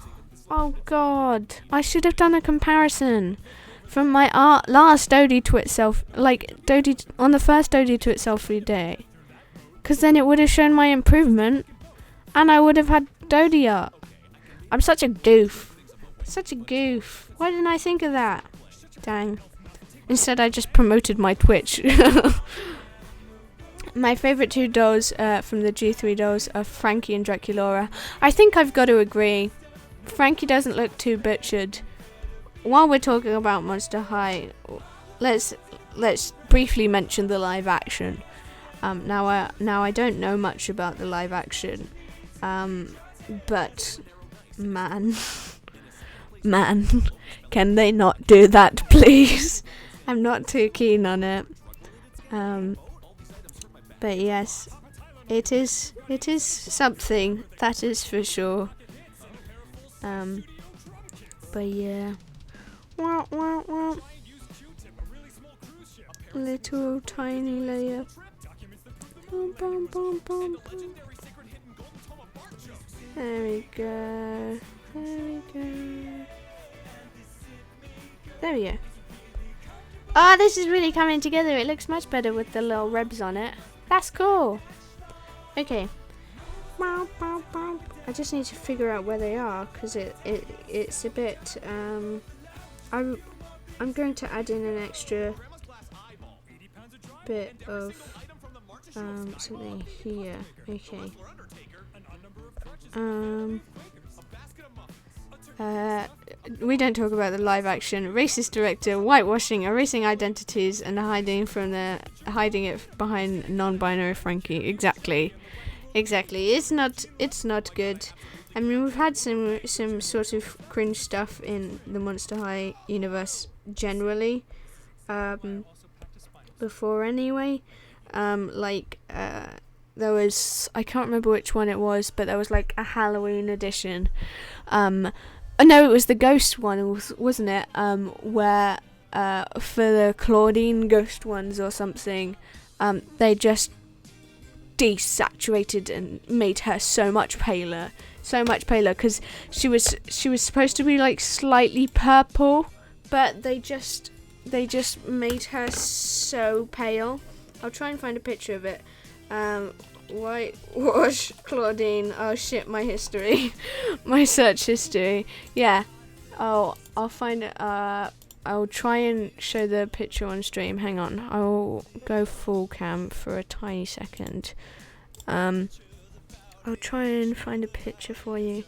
Oh god, I should have done a comparison from my last Dodie Twit Dodie on the first Dodie Twit selfie day, because then it would have shown my improvement, and I would have had Dodie art. I'm such a goof. Such a goof. Why didn't I think of that? Dang. Instead, I just promoted my Twitch. My favourite two dolls from the G3 dolls are Frankie and Draculaura. I think I've got to agree. Frankie doesn't look too butchered. While we're talking about Monster High, let's briefly mention the live action. Now I don't know much about the live action, but man, can they not do that, please? I'm not too keen on it. But yes, it is something, that is for sure. But yeah. Little tiny layer. There we go. There we go. Oh, this is really coming together. It looks much better with the little rebs on it. That's cool. Okay. I just need to figure out where they are because it's a bit. I'm going to add in an extra bit of something here. Okay. We don't talk about the live action. Racist director, whitewashing, erasing identities, and hiding it behind non-binary Frankie. Exactly. It's not good. I mean, we've had some sort of cringe stuff in the Monster High universe generally, before anyway. There was, I can't remember which one it was, but there was like a Halloween edition. No, it was the ghost one, wasn't it? Where for the Claudine ghost ones or something, they just desaturated and made her so much paler, because she was supposed to be like slightly purple, but they just made her so pale. I'll try and find a picture of it. Whitewash Claudine. Oh shit, my history. My search history. Yeah. I'll find it. I'll try and show the picture on stream. Hang on. I'll go full cam for a tiny second. I'll try and find a picture for you.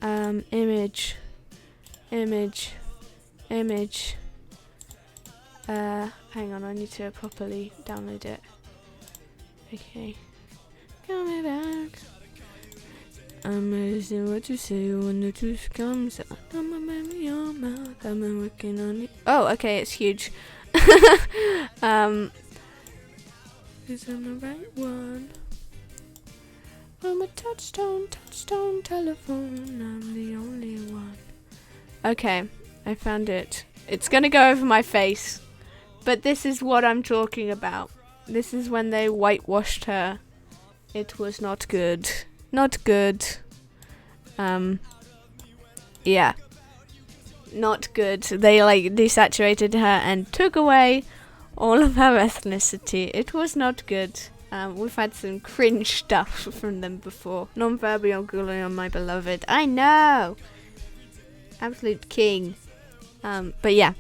Image. Hang on, I need to properly download it. Okay. Coming back. I'm listening what you say when the truth comes out. I'm a memory your mouth. I've been working on it. Oh, okay, it's huge. Is I'm the right one. I'm a touchstone telephone. I'm the only one. Okay, I found it. It's gonna go over my face, but this is what I'm talking about. This is when they whitewashed her. It was not good. Not good. Yeah. Not good. They like desaturated her and took away all of her ethnicity. It was not good. We've had some cringe stuff from them before. Non-verbal Gullion, my beloved. I know! Absolute king. But yeah.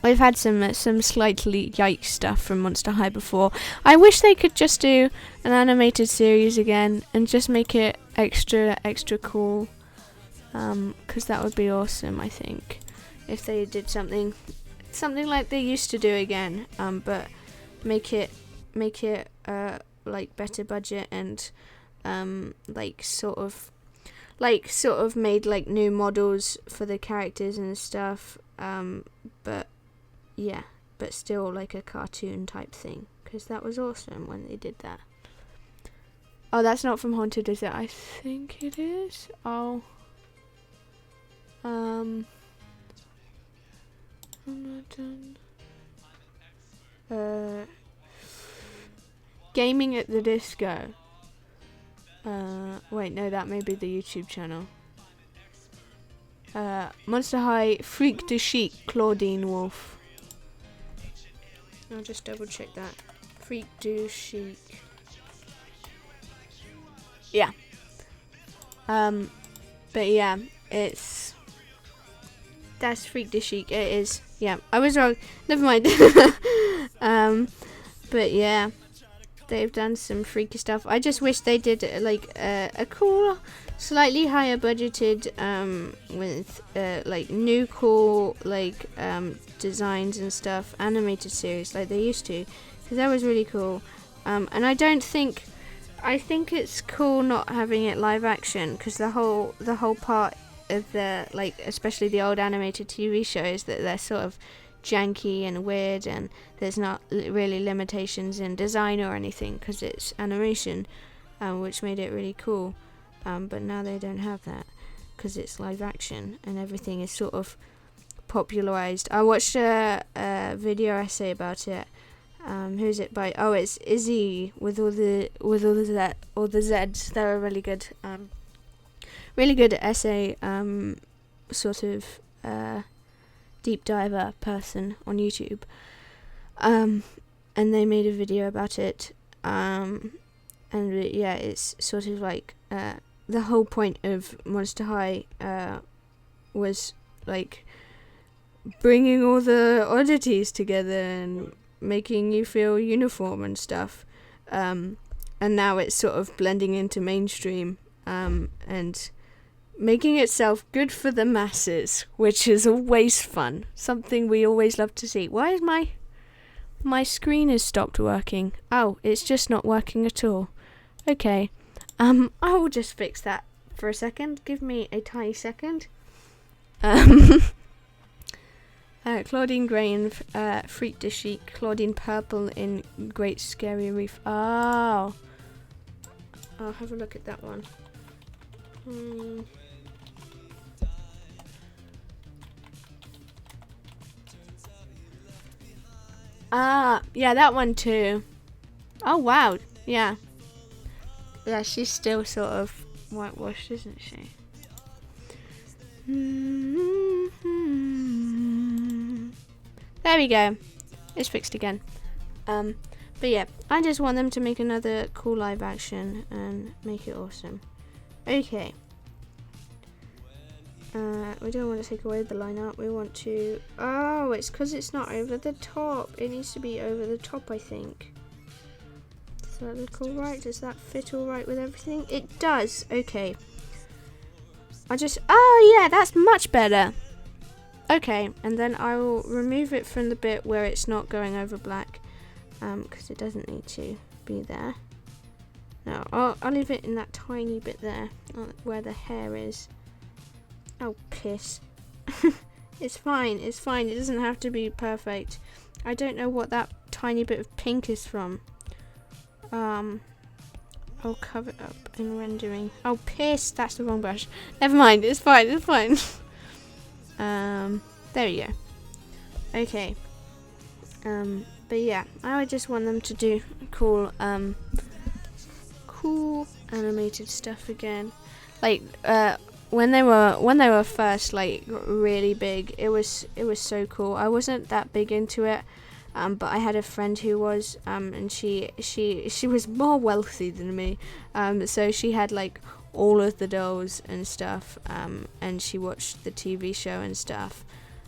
We've had some slightly yikes stuff from Monster High before. I wish they could just do an animated series again and just make it extra cool. 'Cause that would be awesome, I think. If they did something like they used to do again. But make it like better budget and like sort of made like new models for the characters and stuff, but yeah, but still like a cartoon type thing, because that was awesome when they did that. Oh, that's not from Haunted, is it? I think it is. Oh, I'm not done. Gaming at the Disco. Wait, no, that may be the YouTube channel. Monster High, Freak de Chic, Claudine Wolf. I'll just double check that. Freak de Chic. Yeah. But yeah, that's Freak de Chic. It is. Yeah, I was wrong. Never mind. But yeah. They've done some freaky stuff. I just wish they did like a cool, slightly higher budgeted with like new cool like designs and stuff, animated series like they used to, because that was really cool. And I think it's cool not having it live action, because the whole part of the, like, especially the old animated TV shows, that they're sort of janky and weird, and there's not really limitations in design or anything because it's animation, which made it really cool. But now they don't have that because it's live action and everything is sort of popularized. I watched a video essay about it. Who's it by? Oh, it's Izzy with all the Z's. They're a really good essay, sort of deep diver person on YouTube, and they made a video about it, and yeah, it's sort of like the whole point of Monster High was like bringing all the oddities together and making you feel uniform and stuff, and now it's sort of blending into mainstream, and making itself good for the masses, which is always fun. Something we always love to see. Why is my screen has stopped working? Oh, it's just not working at all. Okay. I will just fix that for a second. Give me a tiny second. Claudine Grey in Freak de Chic. Claudine Purple in Great Scary Reef. Oh. I'll have a look at that one. Yeah, that one too. Oh, wow. Yeah. Yeah, she's still sort of whitewashed, isn't she? There we go. It's fixed again. But yeah, I just want them to make another cool live action and make it awesome. Okay. We don't want to take away the line art. We want to... Oh, it's because it's not over the top. It needs to be over the top, I think. Does that look alright? Does that fit alright with everything? It does. Okay. Oh, yeah, that's much better. Okay, and then I will remove it from the bit where it's not going over black. Because it doesn't need to be there. No, I'll leave it in that tiny bit there. Where the hair is. Oh, piss. It's fine, it's fine. It doesn't have to be perfect. I don't know what that tiny bit of pink is from. I'll cover it up in rendering. Oh, piss. That's the wrong brush. Never mind. It's fine, it's fine. There we go. Okay. But yeah, I would just want them to do cool animated stuff again. Like, when they were first like really big, it was so cool. I wasn't that big into it, but I had a friend who was, and she was more wealthy than me, so she had like all of the dolls and stuff, and she watched the TV show and stuff,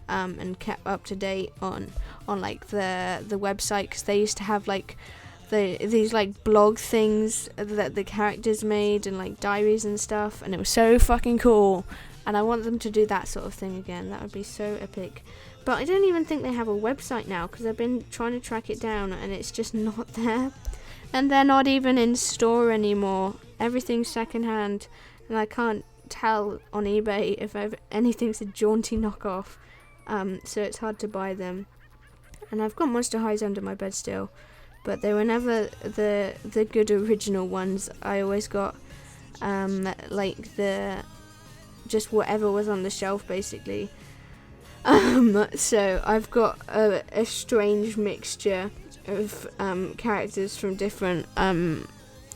and kept up to date on like the website, because they used to have like these like blog things that the characters made, and like diaries and stuff, and it was so fucking cool, and I want them to do that sort of thing again. That would be so epic. But I don't even think they have a website now, because I've been trying to track it down and it's just not there. And they're not even in store anymore. Everything's secondhand, and I can't tell on eBay if anything's a jaunty knockoff. So it's hard to buy them. And I've got Monster Highs under my bed still, but they were never the good original ones. I always got like the just whatever was on the shelf, basically. So I've got a strange mixture of characters from different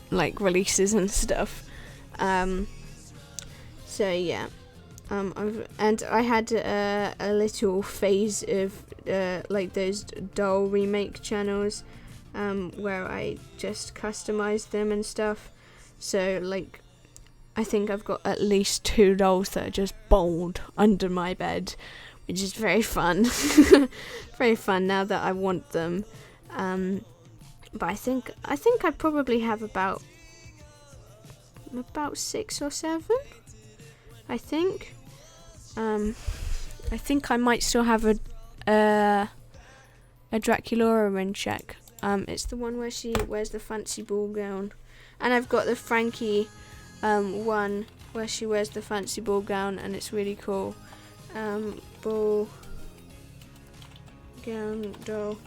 like releases and stuff. So yeah, and I had a little phase of like those doll remake channels, where I just customized them and stuff. So like, I think I've got at least 2 dolls that are just bold under my bed, which is very fun. Very fun now that I want them. But I think I probably have about 6 or 7. I think I might still have a draculaura in check. It's the one where she wears the fancy ball gown, and I've got the Frankie one where she wears the fancy ball gown, and it's really cool. Ball gown doll.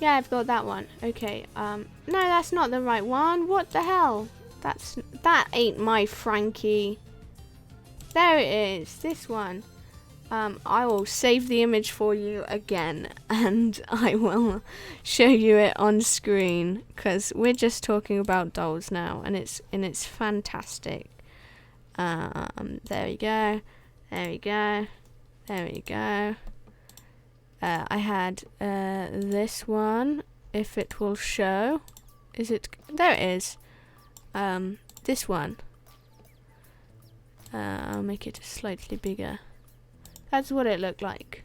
Yeah, I've got that one. Okay. No, that's not the right one. What the hell? That ain't my Frankie. There it is. This one. I will save the image for you again, and I will show you it on screen, because we're just talking about dolls now, and it's fantastic. There we go. There we go. There we go. I had this one, if it will show. Is it? There it is. This one. I'll make it slightly bigger. That's what it looked like.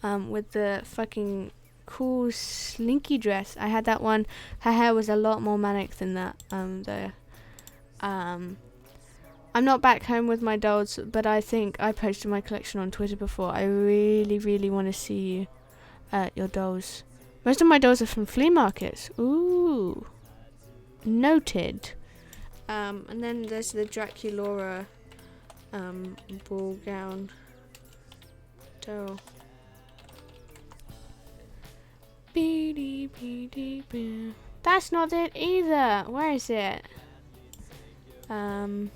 With the fucking cool slinky dress. I had that one. Her hair was a lot more manic than that, though. I'm not back home with my dolls, but I think I posted my collection on Twitter before. I really, really want to see your dolls. Most of my dolls are from flea markets. Ooh. Noted. And then there's the draculaura ball gown doll. That's not it either. Where is it? I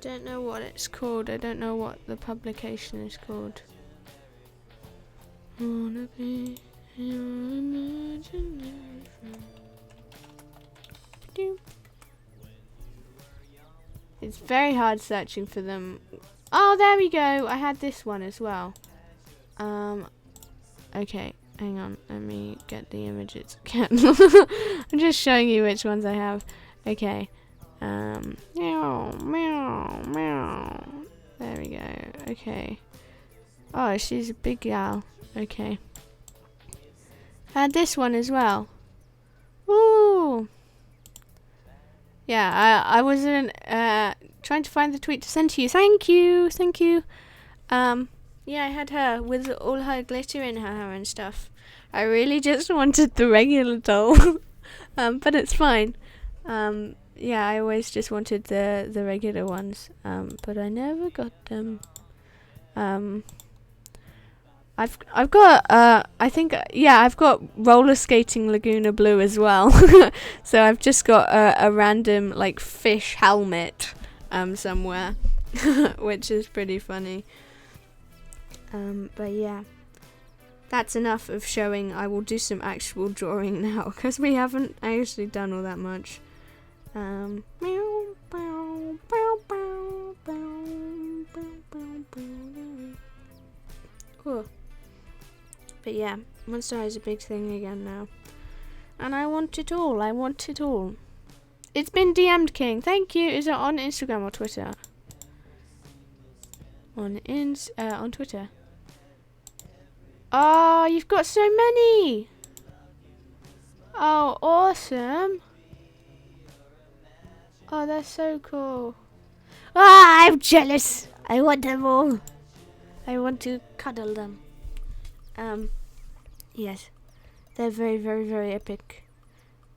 don't know what it's called. I don't know what the publication is called. Wanna be your imagination. It's very hard searching for them. Oh, there we go. I had this one as well. Okay, hang on. Let me get the images again. I'm just showing you which ones I have. Okay. Meow, meow, meow. There we go. Okay. Oh, she's a big gal. Okay. I had this one as well. Woo! Yeah, I wasn't trying to find the tweet to send to you. Thank you. Yeah, I had her with all her glitter in her hair and stuff. I really just wanted the regular doll. But it's fine. Yeah, I always just wanted the regular ones. But I never got them. I've got I've got roller skating Laguna Blue as well. So I've just got a random like fish helmet somewhere, which is pretty funny. But yeah, that's enough of showing. I will do some actual drawing now, because we haven't actually done all that much. Oh. But yeah, Monster High is a big thing again now. And I want it all. I want it all. It's been DM'd, King. Thank you. Is it on Instagram or Twitter? On Twitter. Oh, you've got so many. Oh, awesome. Oh, that's so cool. Ah, I'm jealous. I want them all. I want to cuddle them. Yes. They're very, very, very epic.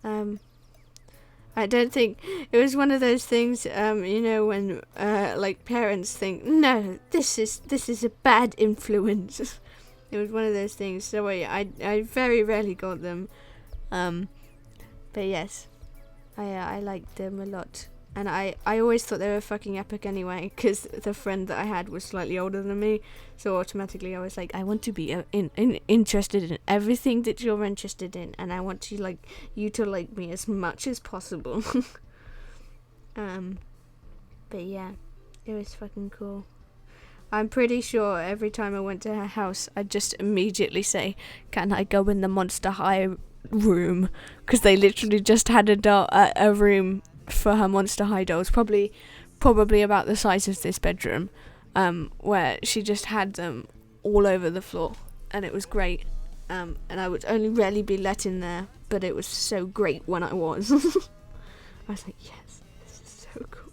I don't think it was one of those things, when like parents think, no, this is a bad influence. It was one of those things. So I very rarely got them. But yes, I liked them a lot. And I always thought they were fucking epic anyway, because the friend that I had was slightly older than me, so automatically I was like, I want to be interested in everything that you're interested in, and I want to like you to like me as much as possible. But yeah, it was fucking cool. I'm pretty sure every time I went to her house, I'd just immediately say, "Can I go in the Monster High room?" Because they literally just had a room for her Monster High dolls, probably about the size of this bedroom, where she just had them all over the floor, and it was great. And I would only rarely be let in there, but it was so great when I was. I was like, yes, this is so cool.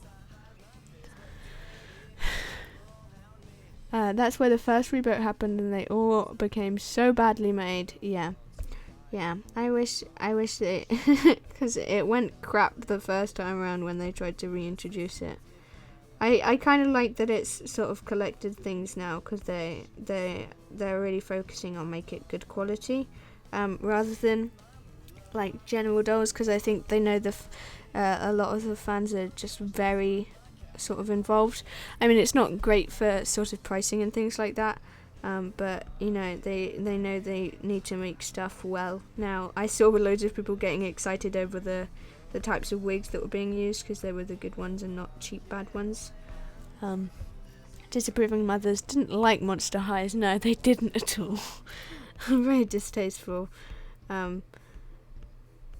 That's where the first reboot happened, and they all became so badly made. Yeah, I wish it, because it went crap the first time around when they tried to reintroduce it. I kind of like that it's sort of collected things now, because they're really focusing on make it good quality, rather than like general dolls, because I think they know a lot of the fans are just very sort of involved. I mean, it's not great for sort of pricing and things like that. But they know they need to make stuff well. Now, I saw loads of people getting excited over the types of wigs that were being used, because they were the good ones and not cheap bad ones. Disapproving mothers didn't like Monster Highs. No, they didn't at all. Very distasteful.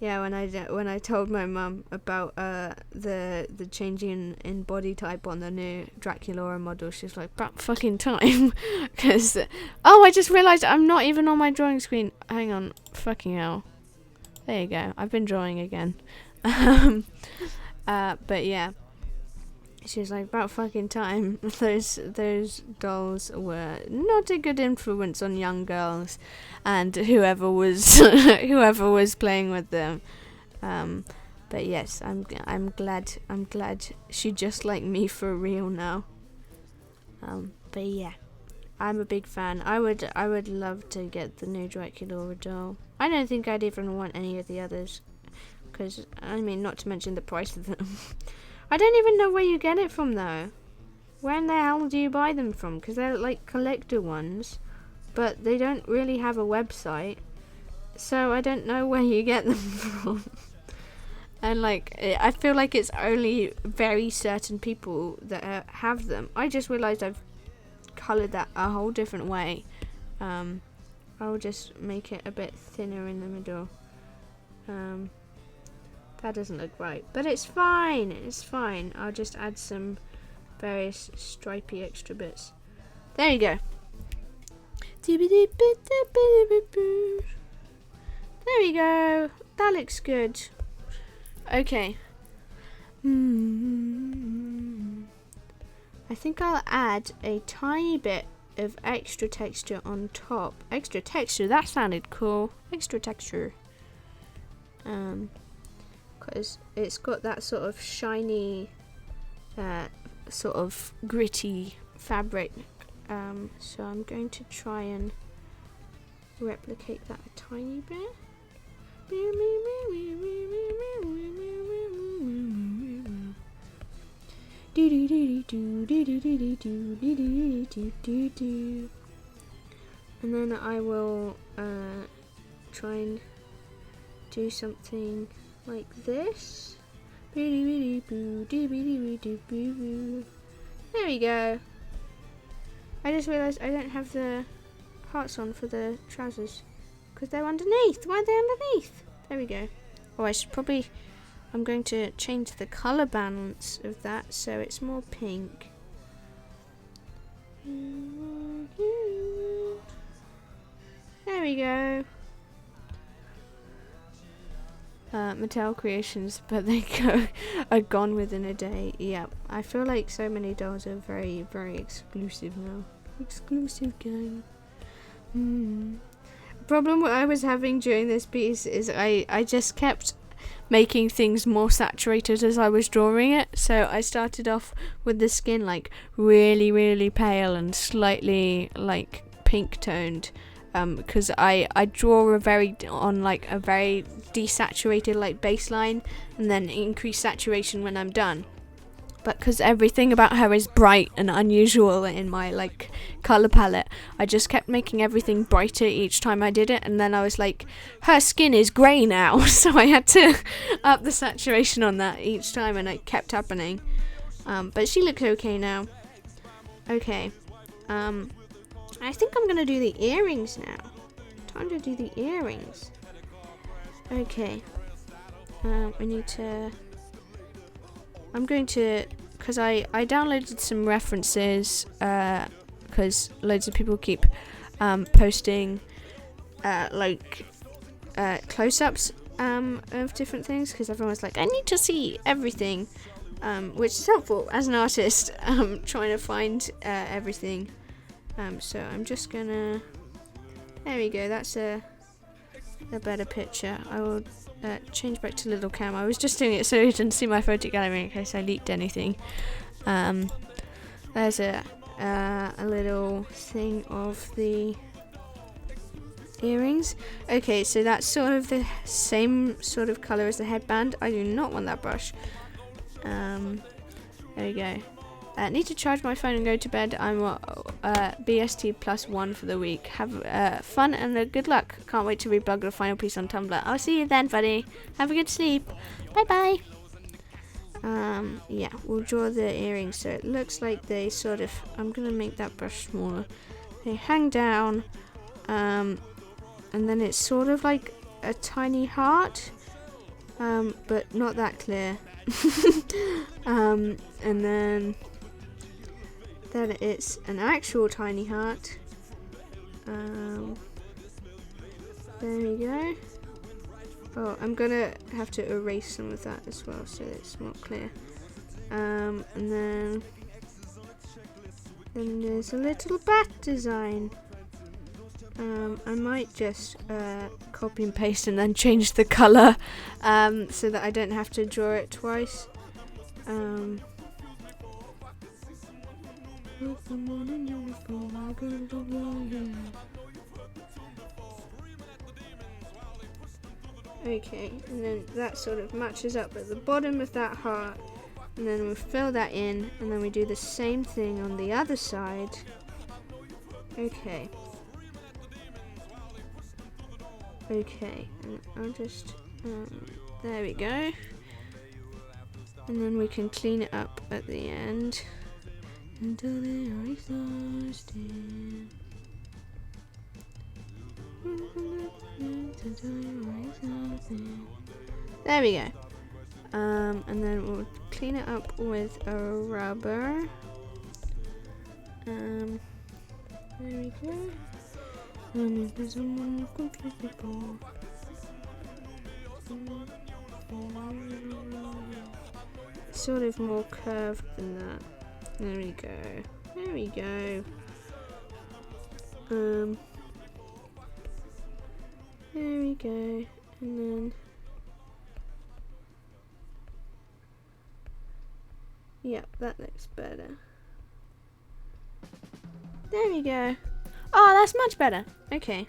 Yeah, when I told my mum about the changing in body type on the new draculaura model, she was like, "About fucking time," because I just realised I'm not even on my drawing screen. Hang on, fucking hell. There you go. I've been drawing again. But yeah, she was like, "About fucking time." Those dolls were not a good influence on young girls, and whoever was playing with them. But yes, I'm glad she just like me for real now. But yeah, I'm a big fan. I would love to get the new Draculaura doll. I don't think I'd even want any of the others, because I mean, not to mention the price of them. I don't even know where you get it from though. Where in the hell do you buy them from? Because they're like collector ones, but they don't really have a website, so I don't know where you get them from. And like, I feel like it's only very certain people that have them. I just realised I've coloured that a whole different way. I'll just make it a bit thinner in the middle. That doesn't look right, but it's fine. It's fine. I'll just add some various stripy extra bits. There you go. There we go. That looks good. Okay. I think I'll add a tiny bit of extra texture on top. Extra texture, that sounded cool. Extra texture. Because it's got that sort of shiny, sort of gritty fabric. So I'm going to try and replicate that a tiny bit. And then I will try and do something like this. There we go. I just realised I don't have the hearts on for the trousers because they're underneath. Why are they underneath? There we go. Oh, I'm going to change the colour balance of that so it's more pink. There we go. Mattel Creations, but they are gone within a day. Yep, I feel like so many dolls are very, very exclusive now. Exclusive gang. Problem I was having during this piece is I just kept making things more saturated as I was drawing it. So I started off with the skin like really, really pale and slightly like pink toned. Because I draw a very desaturated like baseline and then increase saturation when I'm done. But because everything about her is bright and unusual in my like color palette, I just kept making everything brighter each time I did it, and then I was like, her skin is grey now, so I had to up the saturation on that each time, and it kept happening. But she looks okay now. Okay. I think I'm gonna do the earrings now. Time to do the earrings. Okay. I'm going to, because I downloaded some references, because loads of people keep posting close-ups of different things, because everyone's like, I need to see everything, which is helpful as an artist, trying to find everything. So I'm just gonna, there we go, that's a better picture. I will change back to little cam. I was just doing it so you didn't see my photo gallery in case I leaked anything. There's a little thing of the earrings. Okay, so that's sort of the same sort of colour as the headband. I do not want that brush. There we go. Need to charge my phone and go to bed. I'm BST +1 for the week. Have fun and good luck. Can't wait to reblog the final piece on Tumblr. I'll see you then, buddy. Have a good sleep. Bye bye. Yeah, we'll draw the earrings so it looks like they sort of, I'm gonna make that brush smaller. They hang down, and then it's sort of like a tiny heart, but not that clear. And then it's an actual tiny heart. There we go. Oh, I'm gonna have to erase some of that as well so it's more clear. And then there's a little bat design. I might just copy and paste and then change the colour so that I don't have to draw it twice. Okay, and then that sort of matches up at the bottom of that heart, and then we'll fill that in, and then we do the same thing on the other side. Okay, and I'll just, there we go, and then we can clean it up at the end. Until they are exhausted. There we go. And then we'll clean it up with a rubber. There we go. And there's one sort of more curved than that. There we go. There we go. There we go. And then, yep, that looks better. There we go. Oh, that's much better. Okay.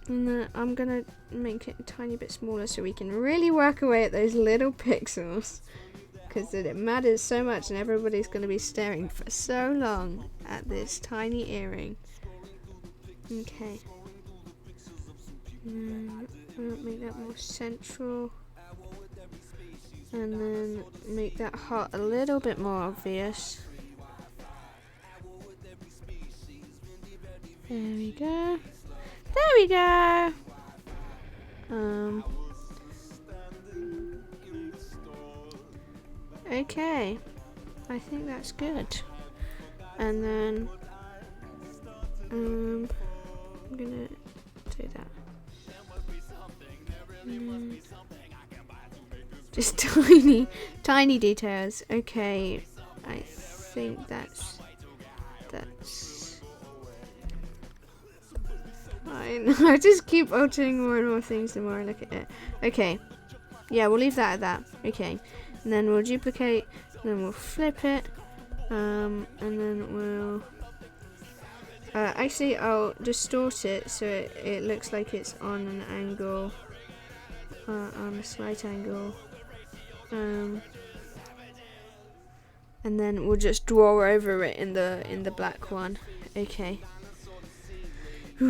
And then I'm gonna make it a tiny bit smaller so we can really work away at those little pixels. because it matters so much and everybody's going to be staring for so long at this tiny earring. Okay. I'll make that more central. And then make that heart a little bit more obvious. There we go. There we go! Okay. I think that's good. And then I'm gonna do that. Just tiny details. Okay, I think that's fine. I just keep altering more and more things the more I look at it. Okay, yeah, we'll leave that at that. Okay, and then we'll duplicate, then we'll flip it, and then we'll actually I'll distort it so it looks like it's on an angle, on a slight angle. And then we'll just draw over it in the black one. Okay. There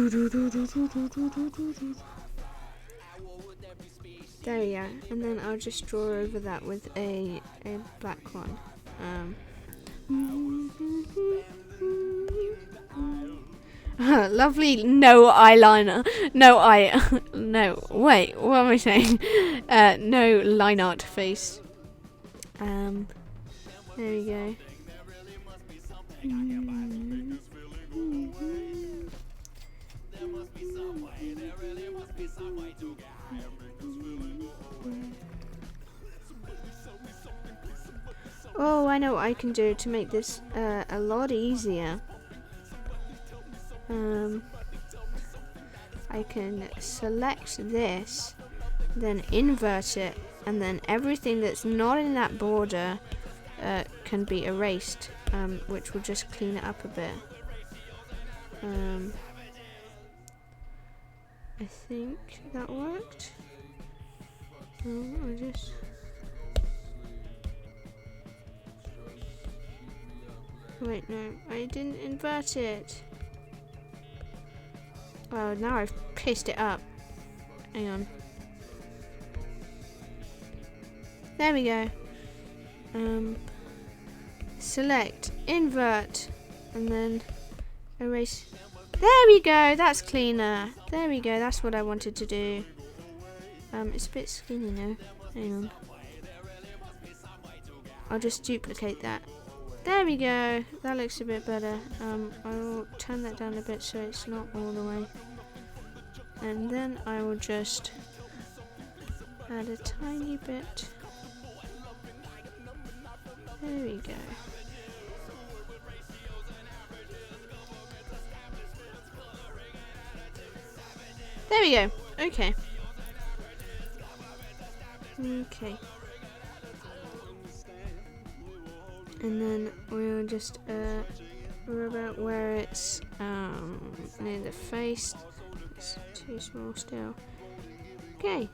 we go. And then I'll just draw over that with a black one. Lovely. No eyeliner. No. Wait. What am I saying? No line art face. There we go. Oh, I know what I can do to make this a lot easier. I can select this, then invert it, and then everything that's not in that border can be erased, which will just clean it up a bit. I think that worked. Wait, no, I didn't invert it. Oh, now I've pissed it up. Hang on. There we go. Select, invert, and then erase. There we go, that's cleaner. There we go, that's what I wanted to do. It's a bit skinny now. Hang on. I'll just duplicate that. There we go, that looks a bit better. I will turn that down a bit so it's not all the way. And then I will just add a tiny bit. There we go. There we go. Okay. Okay. And then we'll just rub out where it's near the face. It's too small still. Okay.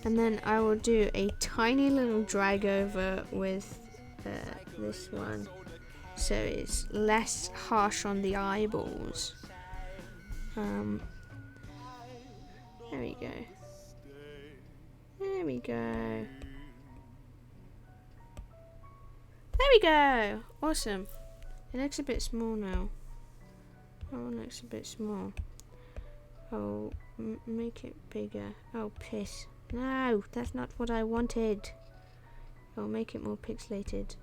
And then I will do a tiny little drag over with this one, so it's less harsh on the eyeballs. There we go. There we go. There we go! Awesome. It looks a bit small now. That one looks a bit small. Oh, make it bigger. Oh, piss. No, that's not what I wanted. I'll make it more pixelated.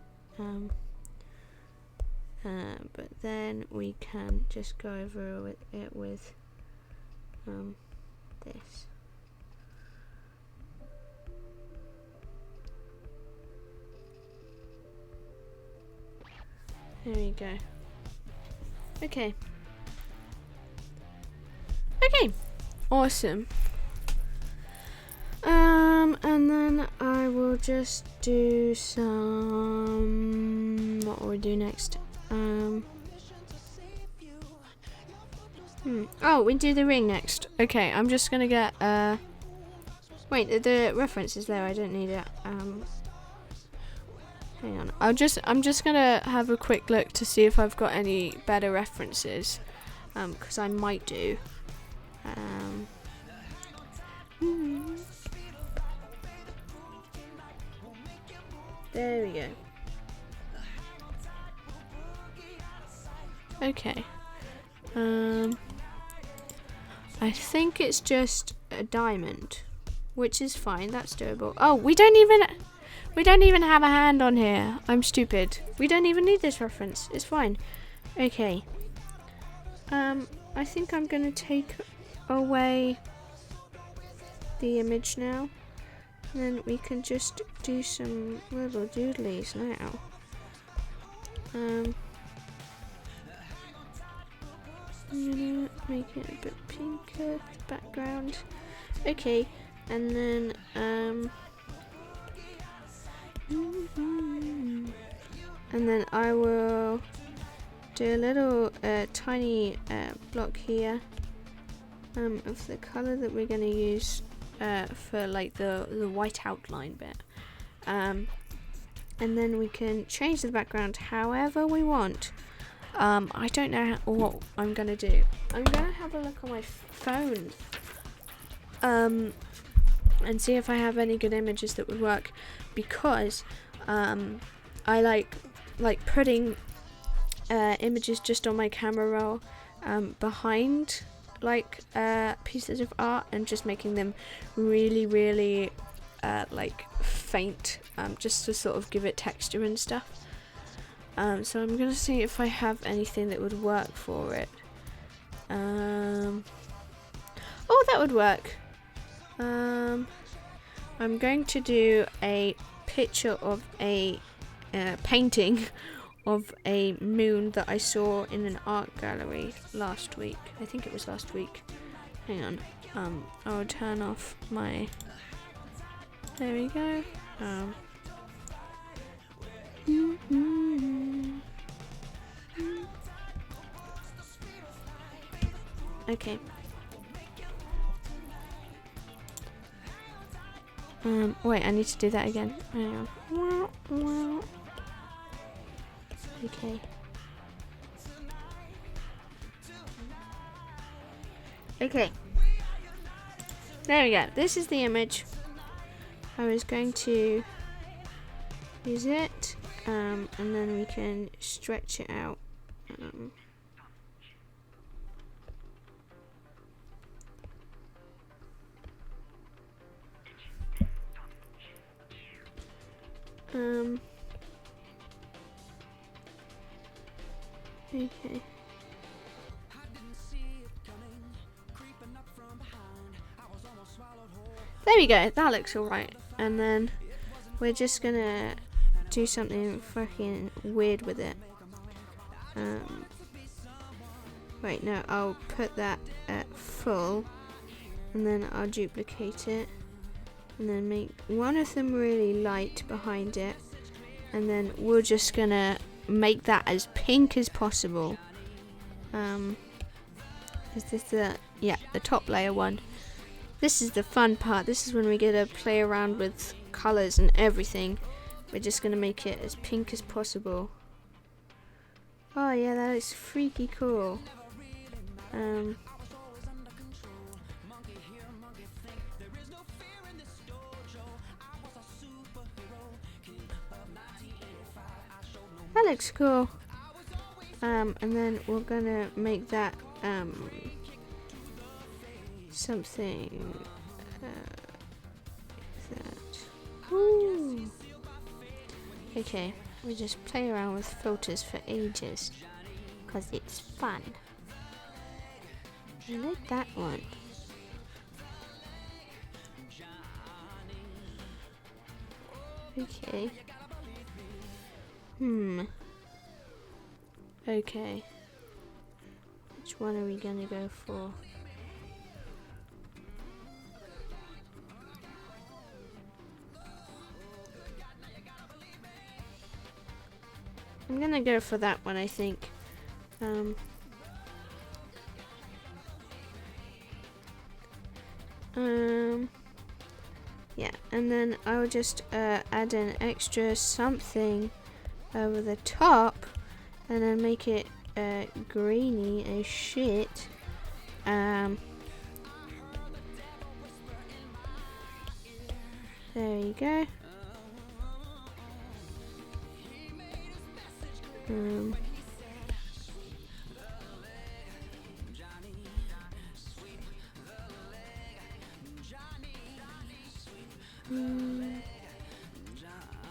But then we can just go over it with this. There we go. Okay. Okay. Awesome. And then I will just do some. What will we do next? Oh, we do the ring next. Okay, I'm just gonna get Wait, the reference is there. I don't need it. Hang on. I'm just gonna have a quick look to see if I've got any better references. Because I might do. There we go. Okay. I think it's just a diamond, which is fine. That's doable. Oh, we don't even have a hand on here. I'm stupid. We don't even need this reference. It's fine. Okay. I think I'm gonna take away the image now. And then we can just do some little doodlies now. I'm gonna make it a bit pinker, the background. Okay, and then I will do a little tiny block here of the color that we're gonna use for like the white outline bit, and then we can change the background however we want. I don't know what I'm gonna do. I'm gonna have a look on my phone and see if I have any good images that would work, because I like putting images just on my camera roll behind like pieces of art and just making them really like faint, just to sort of give it texture and stuff. So I'm gonna see if I have anything that would work for it. Oh, that would work. I'm going to do a picture of a painting of a moon that I saw in an art gallery last week. I think it was last week. Hang on. I'll turn off my... There we go. Okay. Wait, I need to do that again. Hang on. Okay. Okay. There we go. This is the image. I was going to use it, and then we can stretch it out. Okay. There we go, that looks alright. And then we're just gonna do something fucking weird with it. Wait, no, I'll put that at full, and then I'll duplicate it, and then make one of them really light behind it, and then we're just gonna make that as pink as possible. Is this the top layer one? This is the fun part. This is when we get to play around with colors and everything. We're just gonna make it as pink as possible. Oh yeah, that is freaky cool. That looks cool. And then we're gonna make that something that. Ooh. Okay, we just play around with filters for ages because it's fun. I like that one. Okay. Okay. Which one are we gonna go for? I'm gonna go for that one, I think. Yeah, and then I'll just add an extra something over the top, and then make it greeny as shit. There you go.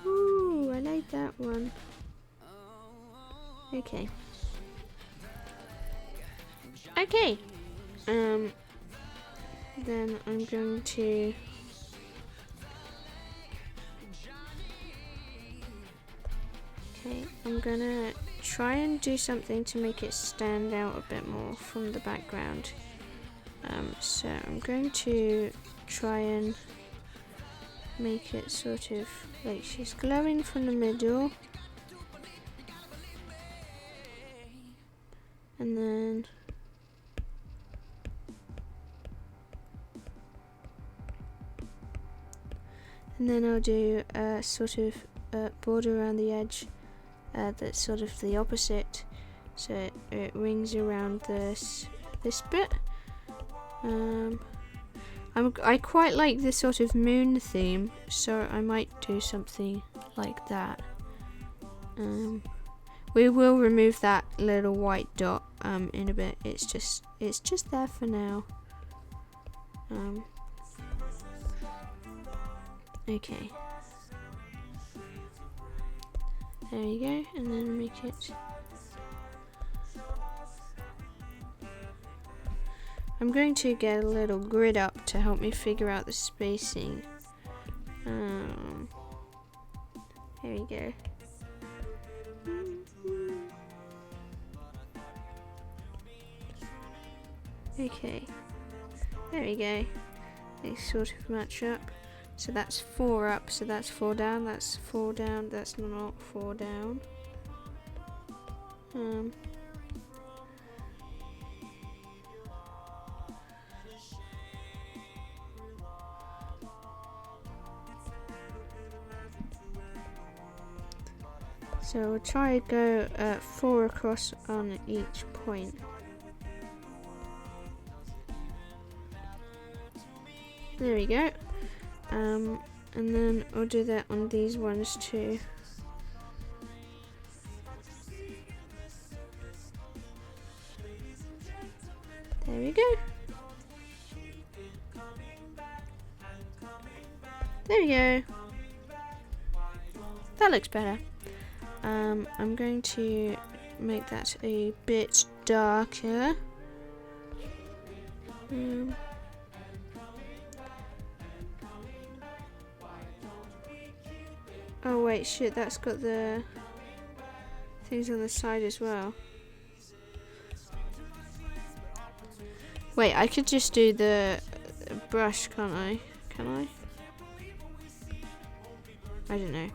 Ooh, I like that one. Okay. Okay. Then I'm going to I'm gonna try and do something to make it stand out a bit more from the background. So I'm going to try and make it sort of like she's glowing from the middle, and then I'll do a sort of border around the edge that's sort of the opposite, so it rings around this bit. I quite like this sort of moon theme, so I might do something like that. We will remove that little white dot in a bit. It's just there for now. Okay. There you go, and then make it. I'm going to get a little grid up to help me figure out the spacing. Here we go. Okay, there we go. They sort of match up. So that's 4 up, so that's 4 down, that's 4 down, that's not 4 down. So we'll try to go 4 across on each point. There we go. And then I'll do that on these ones too. There we go. There we go. That looks better. I'm going to make that a bit darker. Oh wait, shit, that's got the things on the side as well. Wait, I could just do the brush, can't I? Can I? I don't know.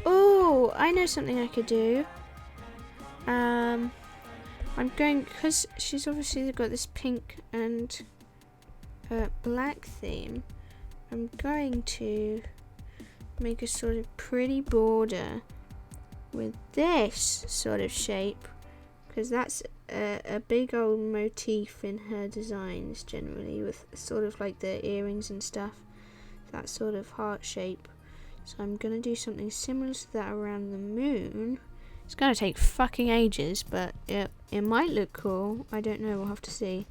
Oh, I know something I could do. I'm going, because she's obviously got this pink and black theme, I'm going to make a sort of pretty border with this sort of shape, because that's a big old motif in her designs generally, with sort of like the earrings and stuff, that sort of heart shape. So I'm going to do something similar to that around the moon. It's going to take fucking ages, but it might look cool. I don't know, we'll have to see.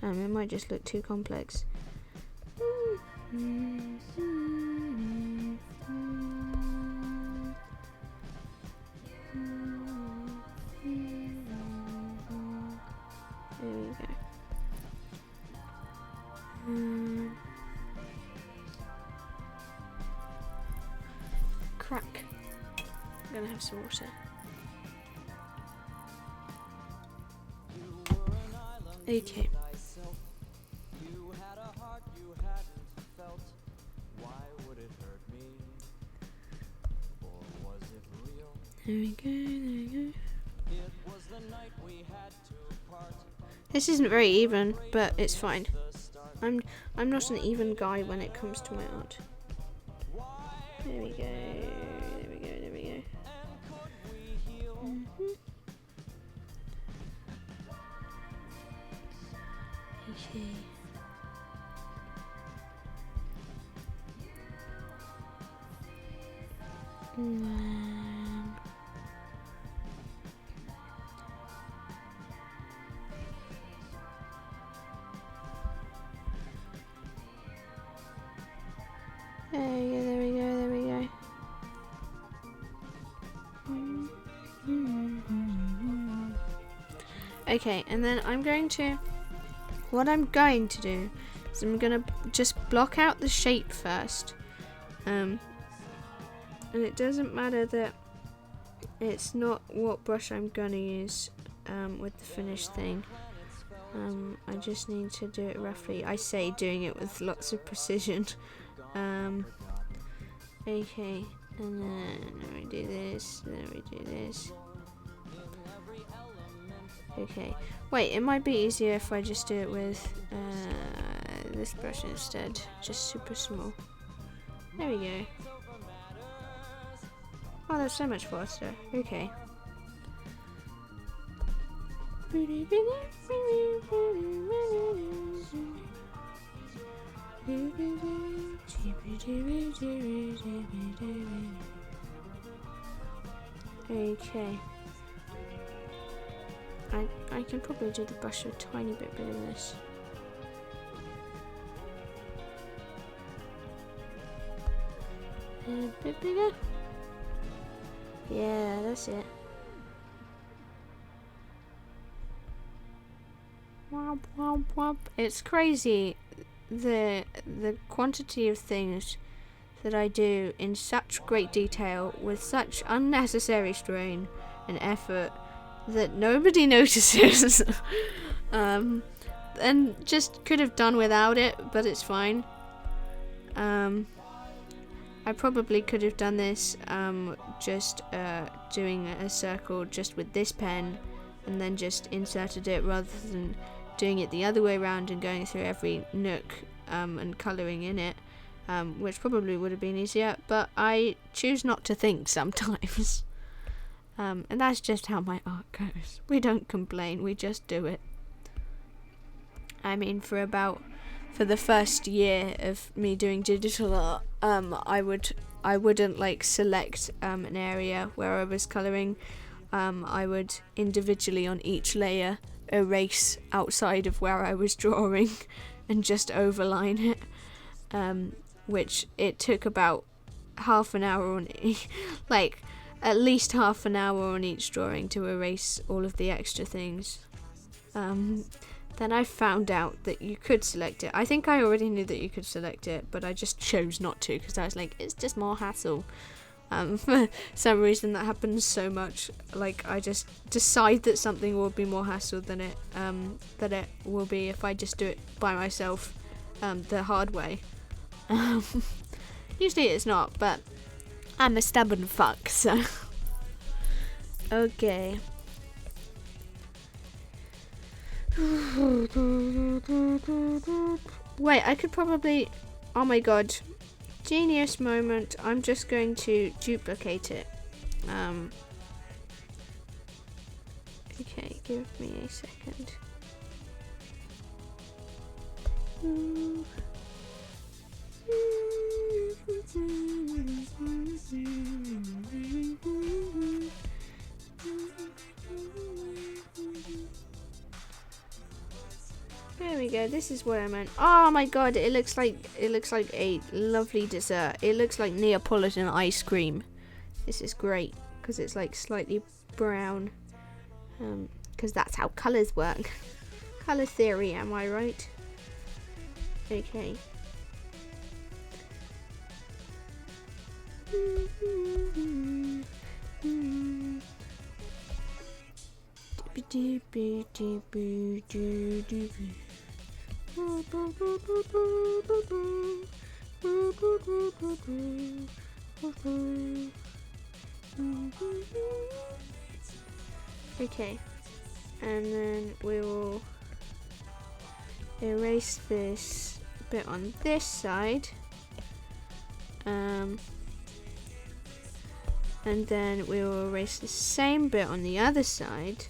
It might just look too complex. There we go. Crack. I'm gonna have some water. Okay. There we go, there we go. This isn't very even, but it's fine. I'm not an even guy when it comes to my art. There we go, there we go, there we go. Okay. And then there we go, there we go. Okay, and then what I'm going to do is I'm going to just block out the shape first. And it doesn't matter that it's not what brush I'm going to use with the finished thing. I just need to do it roughly. I say doing it with lots of precision. Okay, and then we do this, then we do this. Okay, wait, it might be easier if I just do it with this brush instead, just super small. There we go. Oh, that's so much faster. Okay. Okay. I can probably do the brush a tiny bit bigger than this. A bit bigger. Yeah, that's it. Womp womp womp. It's crazy the quantity of things that I do in such great detail with such unnecessary strain and effort that nobody notices. And just could have done without it, but it's fine. I probably could have done this just doing a circle just with this pen and then just inserted it rather than doing it the other way around and going through every nook and colouring in it, which probably would have been easier, but I choose not to think sometimes. And that's just how my art goes. We don't complain, we just do it. I mean, for the first year of me doing digital art, I wouldn't like select an area where I was colouring. I would individually on each layer erase outside of where I was drawing and just overline it, which it took about half an hour on like at least half an hour on each drawing to erase all of the extra things. Then I found out that you could select it. I think I already knew that you could select it, but I just chose not to because I was like, it's just more hassle. For some reason that happens so much. Like, I just decide that something will be more hassle than it will be if I just do it by myself the hard way. Usually it's not, but I'm a stubborn fuck, so. Okay. Wait, I could probably... Oh my god. Genius moment. I'm just going to duplicate it. Okay, give me a second. There we go. This is what I meant. Oh my god! It looks like a lovely dessert. It looks like Neapolitan ice cream. This is great because it's like slightly brown. Because that's how colours work. Colour theory, am I right? Okay. Okay, and then we will erase this bit on this side, and then we will erase the same bit on the other side.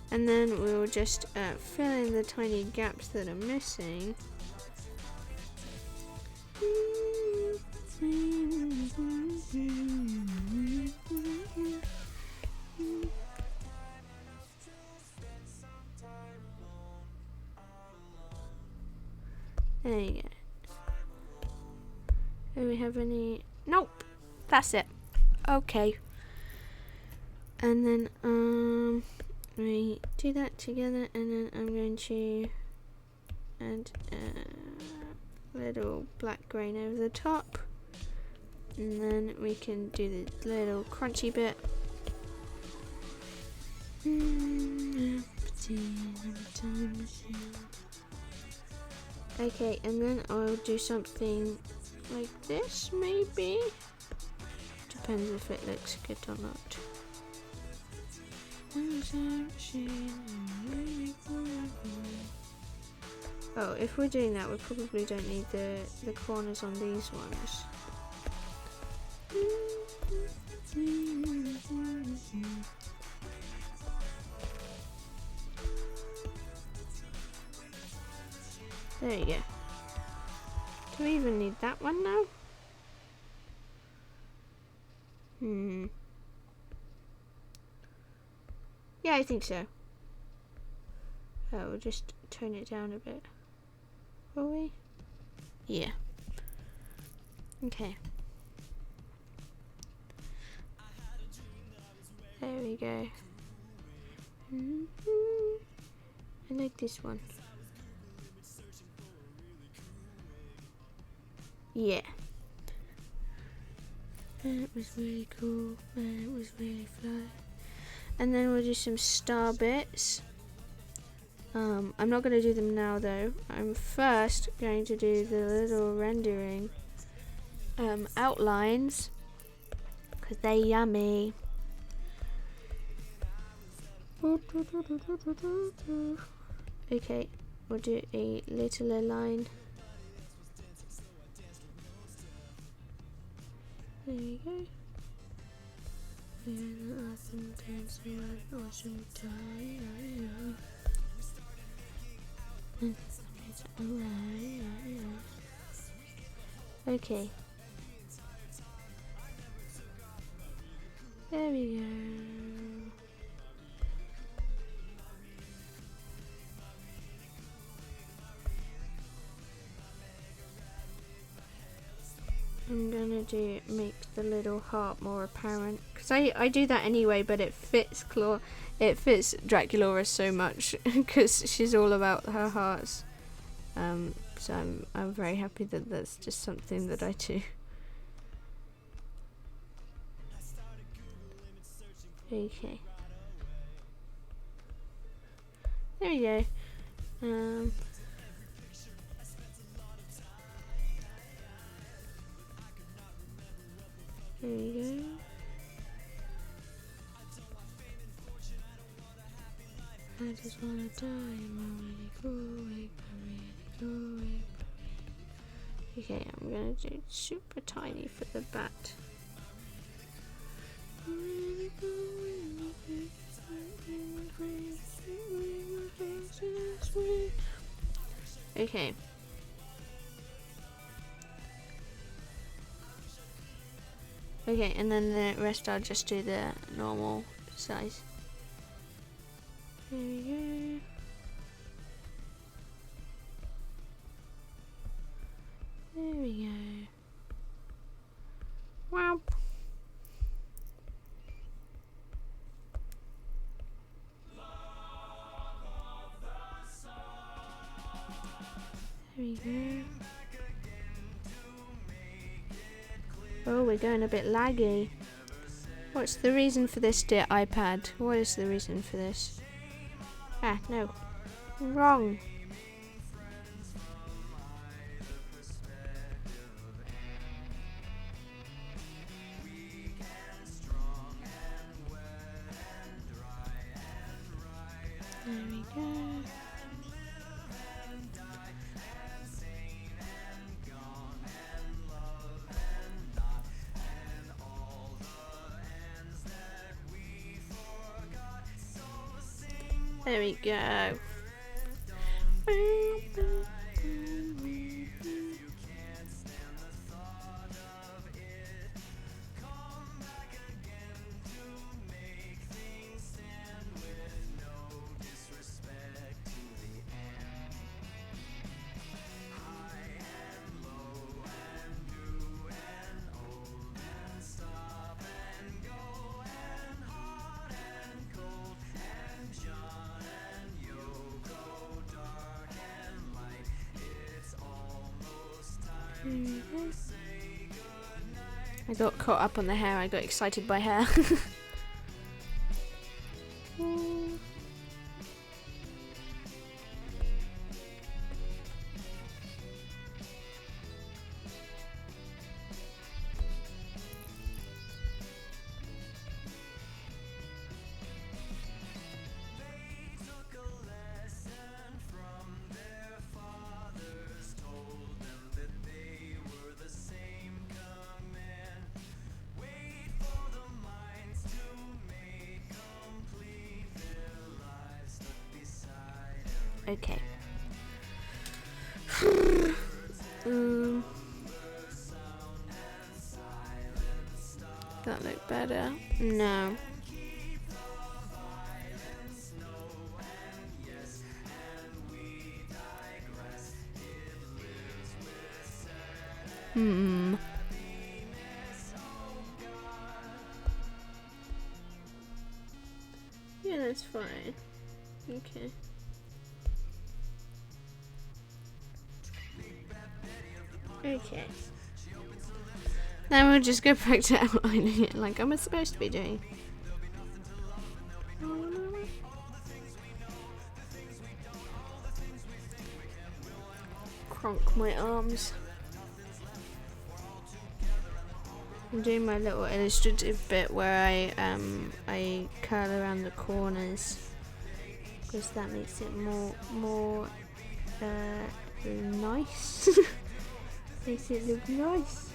And then we will just fill in the tiny gaps that are missing. There you go. Do we have any? Nope. That's it. Okay. And then we do that together, and then I'm going to add a little black grain over the top, and then we can do the little crunchy bit. Okay, and then I'll do something like this, maybe. Depends if it looks good or not. Oh, if we're doing that, we probably don't need the corners on these ones. There you go. Do we even need that one now? Yeah, I think so. Oh, we'll just tone it down a bit. Will we? Yeah. Okay. There we go. I like this one. Yeah. That was really cool. That was really fun. And then we'll do some star bits. I'm not going to do them now though. I'm first going to do the little rendering outlines, because they're yummy. Okay, we'll do a littler line. There you go. Okay. There we go. I'm gonna make the little heart more apparent, because I do that anyway, but it fits Draculaura so much because she's all about her hearts. So I'm very happy that that's just something that I do. Okay. There we go. There we go. I just wanna die, I'm really going, Okay, I'm gonna do super tiny for the bat. Okay. Okay, and then the rest I'll just do the normal size. There we go. There we go. Wow. we go. Oh, we're going a bit laggy. What's the reason for this, dear iPad? What is the reason for this? Ah, no. Wrong. There we go. There we go. I got caught up on the hair. I got excited by hair. Okay. That look better? No. Yeah, that's fine. Okay. Okay. Now we'll just go back to outlining it like I'm supposed to be doing. Cronk my arms. I'm doing my little illustrative bit where I curl around the corners because that makes it more nice. Makes it look nice.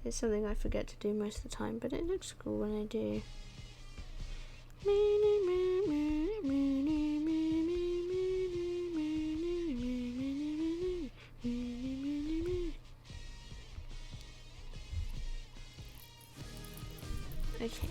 It's something I forget to do most of the time, but it looks cool when I do. Okay.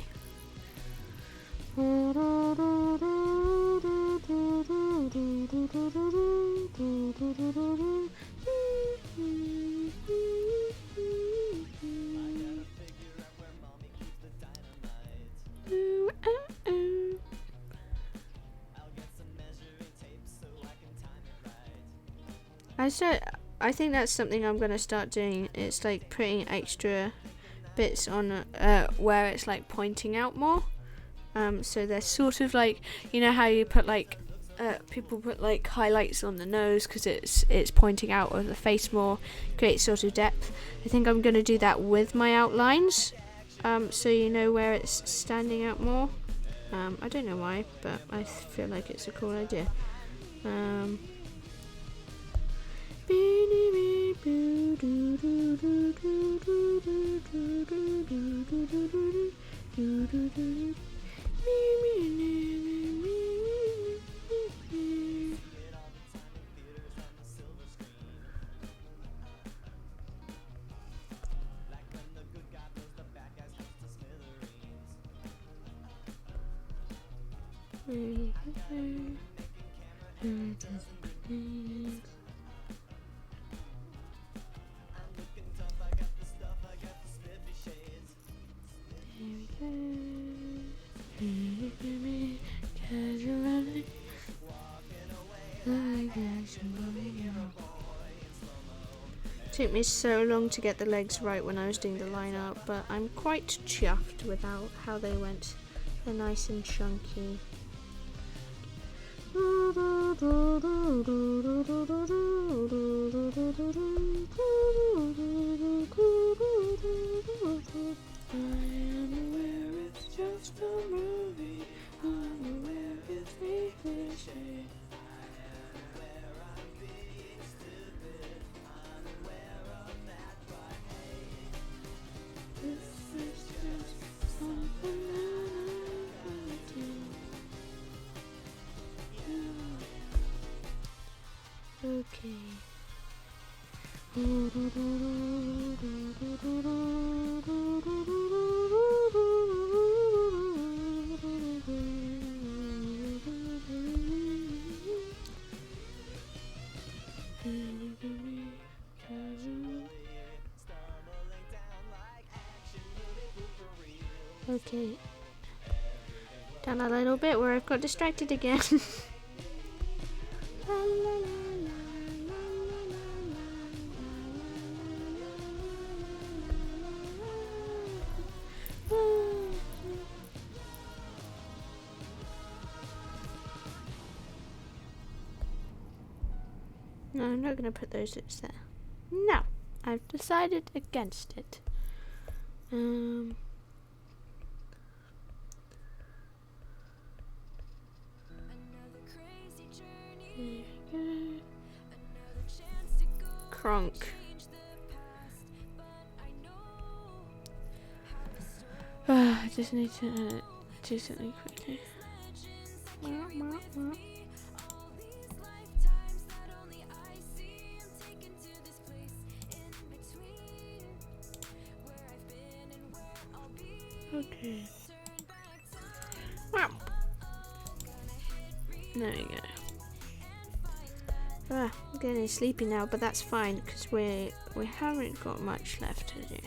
I think that's something I'm gonna start doing. It's like putting extra bits on where it's like pointing out more. So they're sort of like, you know how you put like people put like highlights on the nose because it's pointing out of the face more, creates sort of depth. I think I'm gonna do that with my outlines, so you know where it's standing out more. I don't know why, but I feel like it's a cool idea. Took me so long to get the legs right when I was doing the line out, but I'm quite chuffed with how they went. They're nice and chunky. Okay. Okay. Down a little bit where I've got distracted again. No, I'm not going to put those lips there. No, I've decided against it. Kronk. I just need to do something quickly. Okay. Wow. There we go. I'm getting sleepy now, but that's fine because we haven't got much left to do.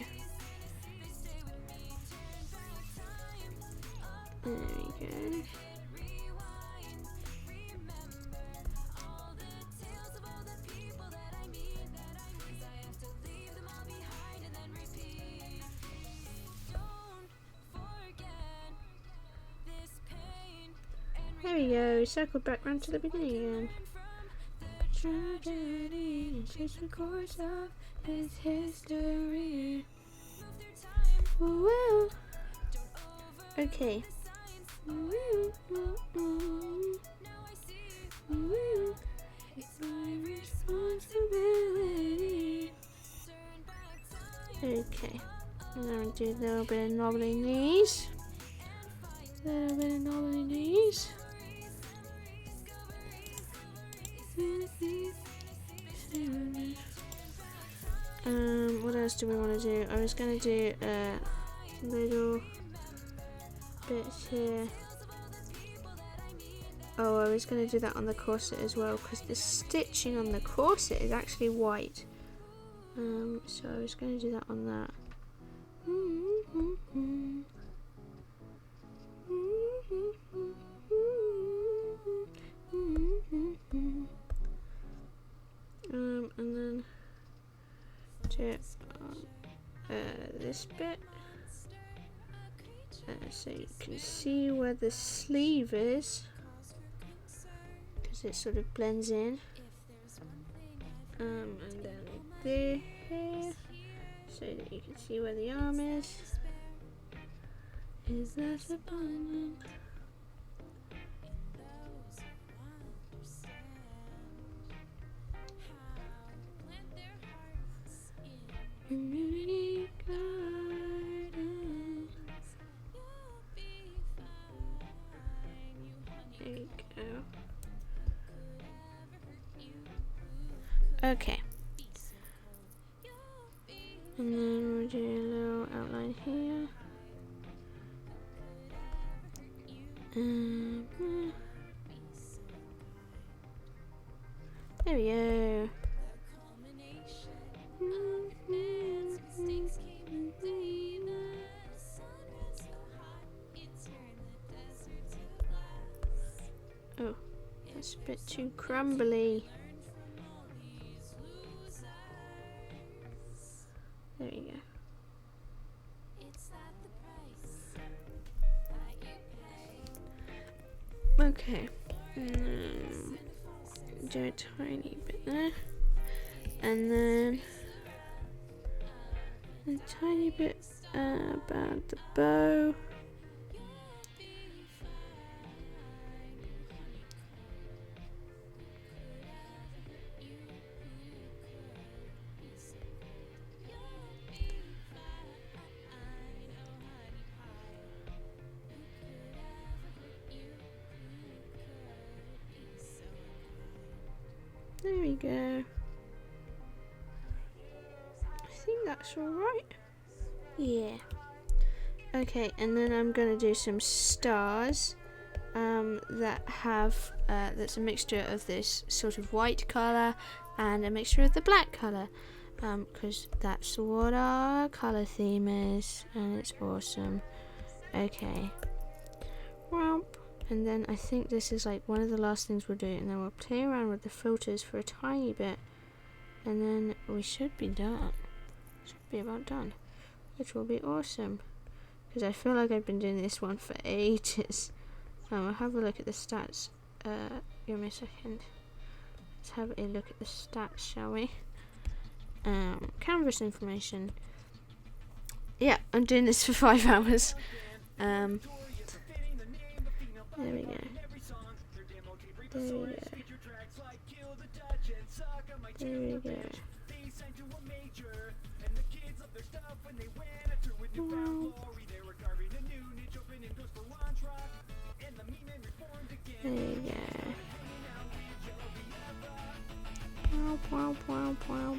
There we go. There we go, circled back round to the beginning again. Tragedy, change the course of his history. Woo. Okay. It's my responsibility. Okay. I'm gonna do a little bit of knobbly knees. Little bit of knobbly knees. What else do we want to do? I was going to do a little bit here. Oh, I was going to do that on the corset as well because the stitching on the corset is actually white. So I was going to do that on that. And then do it on this bit, so you can see where the sleeve is, because it sort of blends in. And then there, so that you can see where the arm is. Is that abundant? Community garden. There you go. Okay. And then we'll do a little outline here. There we go. Oh, It's a bit too crumbly. There you go. Okay, do a tiny bit there, and then a tiny bit about the bow. There we go. I think that's alright. Yeah. Okay, and then I'm gonna do some stars that have that's a mixture of this sort of white colour and a mixture of the black colour, because that's what our colour theme is, and it's awesome. Okay. Well, and then I think this is like one of the last things we'll do, and then we'll play around with the filters for a tiny bit, and then we should be done. Should be about done, which will be awesome, because I feel like I've been doing this one for ages. I'll have a look at the stats. Give me a second. Let's have a look at the stats, shall we? Canvas information. Yeah, I'm doing this for 5 hours. There we go. There we go. There we go. Wow. There you go. Wow, wow, wow, wow.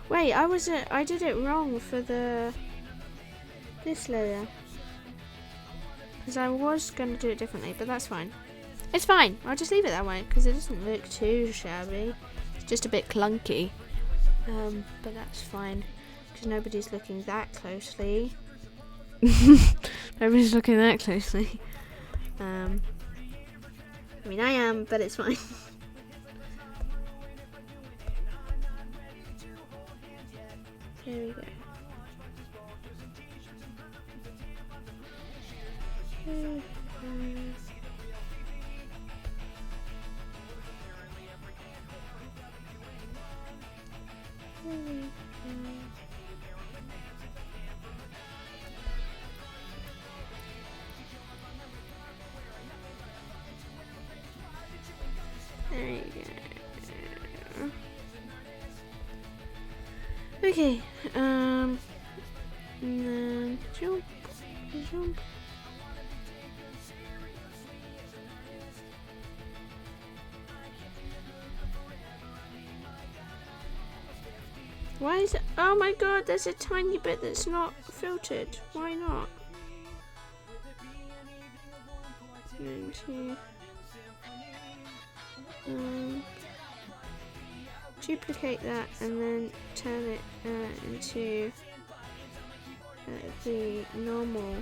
Wait, I did it wrong for this layer. Because I was going to do it differently, but that's fine. It's fine, I'll just leave it that way, because it doesn't look too shabby. It's just a bit clunky. But that's fine, because nobody's looking that closely. Nobody's looking that closely. I mean, I am, but it's fine. There we go. There you go. Okay, and then jump. Why is it? Oh my god, there's a tiny bit that's not filtered. Why not? Duplicate that and then turn it into the normal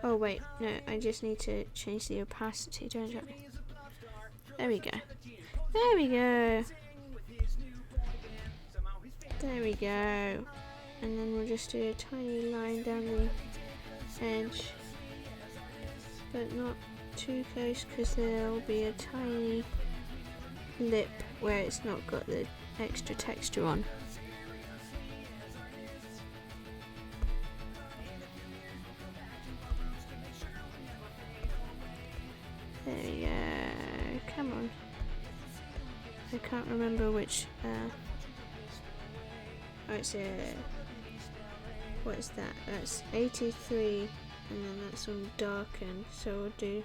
oh wait, no, I just need to change the opacity, don't I? There we go. There we go. There we go. And then we'll just do a tiny line down the edge, but not too close, because there'll be a tiny lip where it's not got the extra texture on. There we go. Come on. I can't remember which. Oh, it's a. What is that? That's 83, and then that's on darken. So we'll do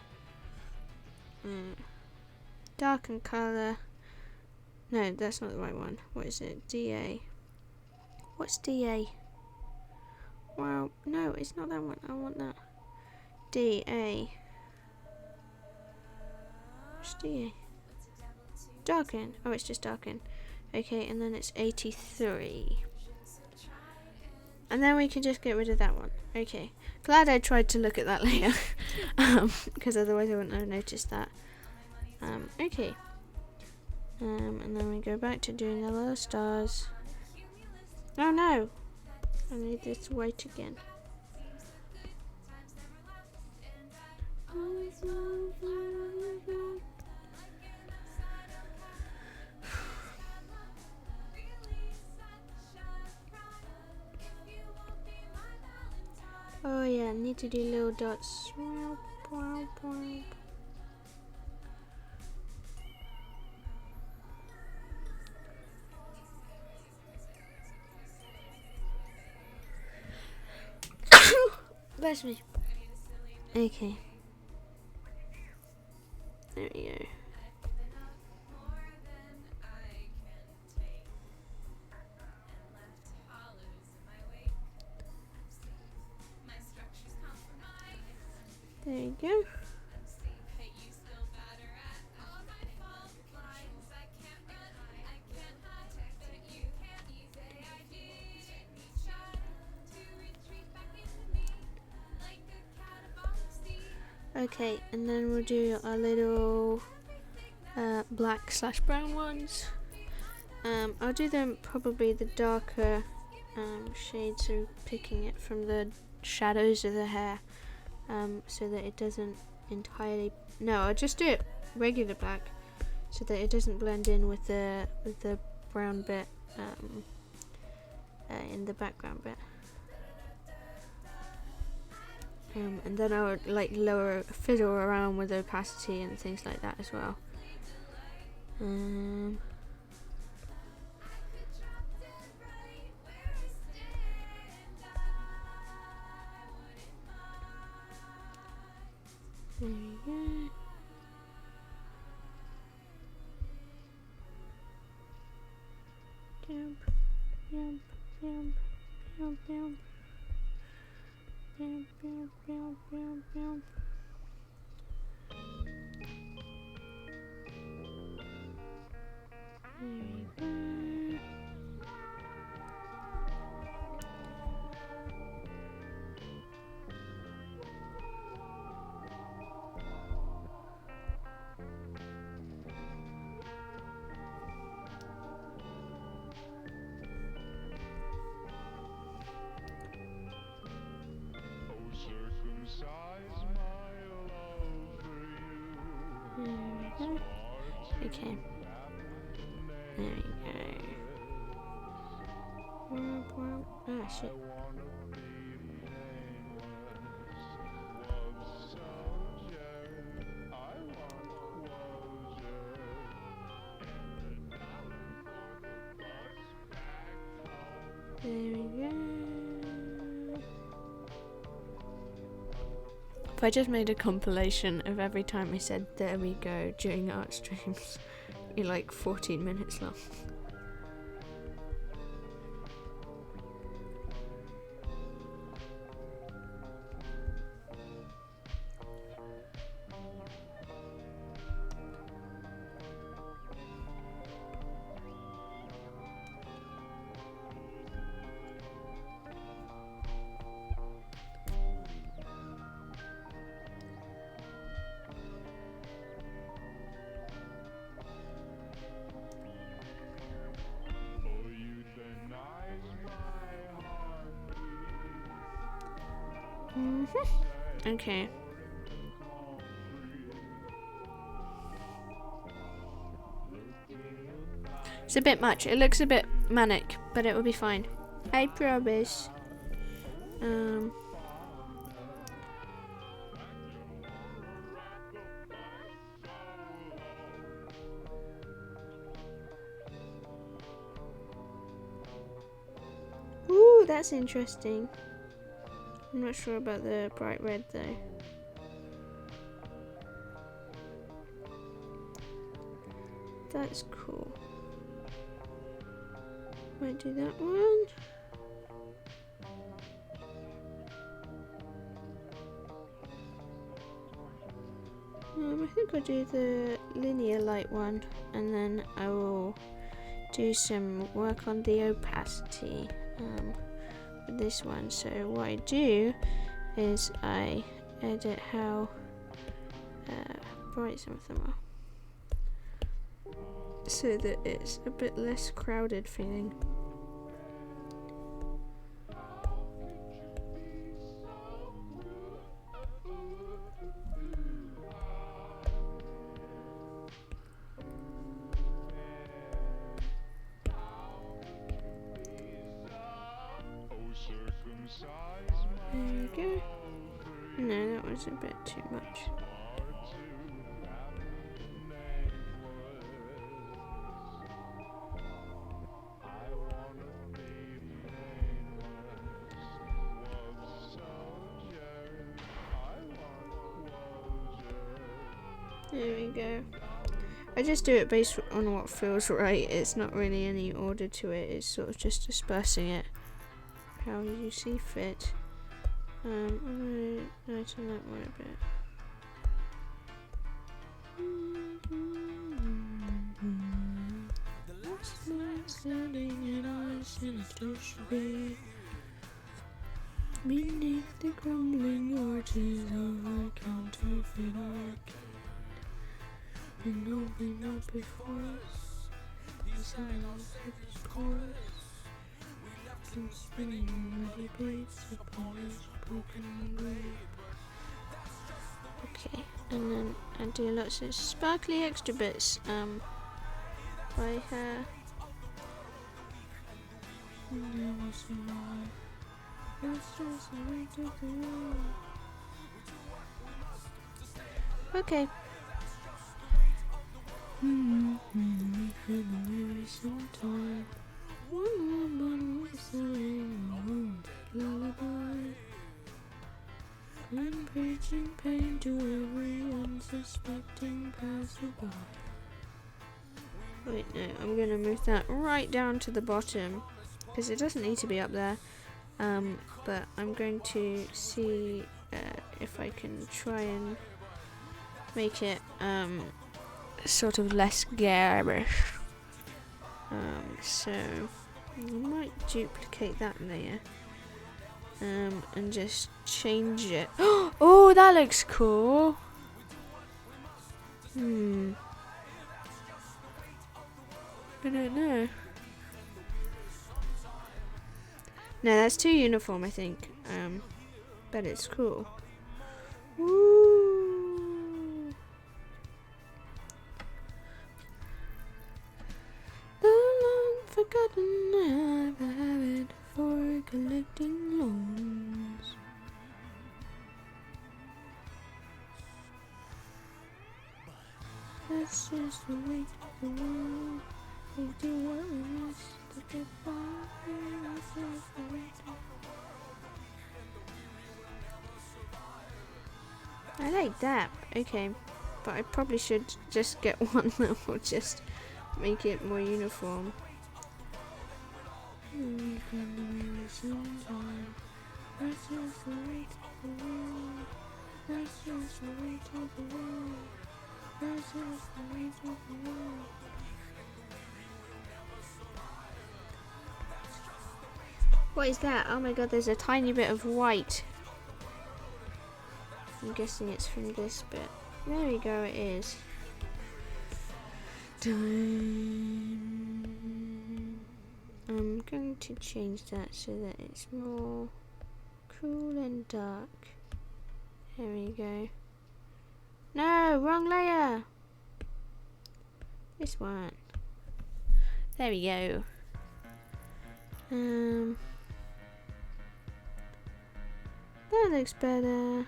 darken color, No, that's not the right one. What is it? DA. What's DA? Well, no, it's not that one. I want that. DA. What's DA? Darken. Oh, it's just darken. Okay, and then it's 83. And then we can just get rid of that one. Okay. Glad I tried to look at that later. Because otherwise I wouldn't have noticed that. Okay. And then we go back to doing the little stars. Oh no! I need this white again. Oh yeah, I need to do little dots. Bless me. Okay. There we go. There you go. Okay, and then we'll do our little black/brown ones. I'll do them probably the darker shades, so picking it from the shadows of the hair, so that it doesn't entirely. No, I'll just do it regular black, so that it doesn't blend in with the brown bit in the background bit. And then I would like fiddle around with opacity and things like that as well. There we go. Jump, jump, jump, jump, jump. Jump, jump, jump, jump, jump. There we go. Okay. There we go. Ah, shit. There we go. If I just made a compilation of every time I said "there we go" during art streams, it'd be like 14 minutes long. Okay. It's a bit much. It looks a bit manic, but it will be fine. I promise. Ooh, that's interesting. I'm not sure about the bright red though. That's cool. Might do that one. I think I'll do the linear light one, and then I will do some work on the opacity with this one. So what I do is I edit how bright some of them are, so that it's a bit less crowded feeling. There we go. No, that was a bit too much. There we go. I just do it based on what feels right. It's not really any order to it. It's sort of just dispersing it how you see fit. I'm going to lighten that one a bit. The last man standing in ice in a station beneath the crumbling arches of a counterfeit arcade. And opening up before us, the silence of its chorus. And spinning the debates upon its broken grave. Okay, and then I do lots of sparkly extra bits by her. And there was a lie. That's just the weight of the world. Okay. For the very same time. One woman whistling a lullaby. I'm preaching pain to every unsuspecting passerby. Wait, no, I'm gonna move that right down to the bottom because it doesn't need to be up there. But I'm going to see if I can try and make it sort of less garish. So I might duplicate that layer and just change it. Oh, that looks cool. I don't know. No, that's too uniform, I think. But it's cool. Woo! The long forgotten habit for collecting loans. That's just the way the world. We do what we must to get by. I like that. Okay, but I probably should just get one that will just make it more uniform. That's just the way of the world. That's just the way of the world. That's just the way of the world. What is that? Oh my god, there's a tiny bit of white. I'm guessing it's from this bit. There we go, it is. I'm going to change that so that it's more cool and dark. There we go. No, wrong layer. This one. There we go. That looks better.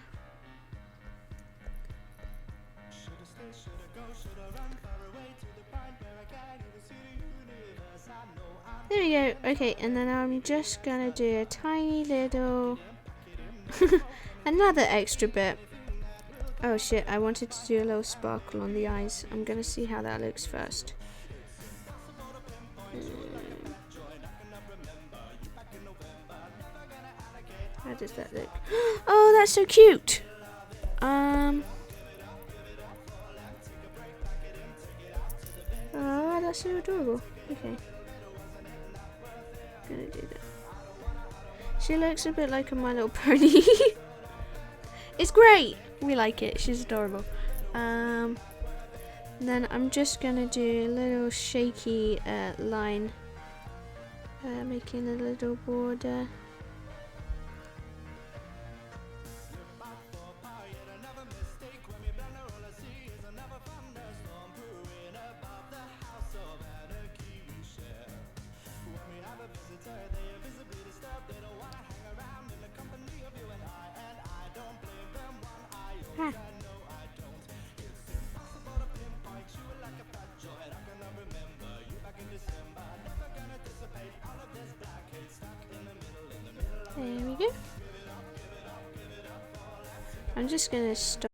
There we go. Okay, and then I'm just gonna do a tiny little another extra bit. Oh shit, I wanted to do a little sparkle on the eyes. I'm gonna see how that looks first. How does that look? Oh, that's so cute. Oh, that's so adorable. Okay. Gonna do that. She looks a bit like a My Little Pony. It's great. We like it. She's adorable. Then I'm just gonna do a little shaky line, making a little border. Ah. There we go. I'm just gonna stop.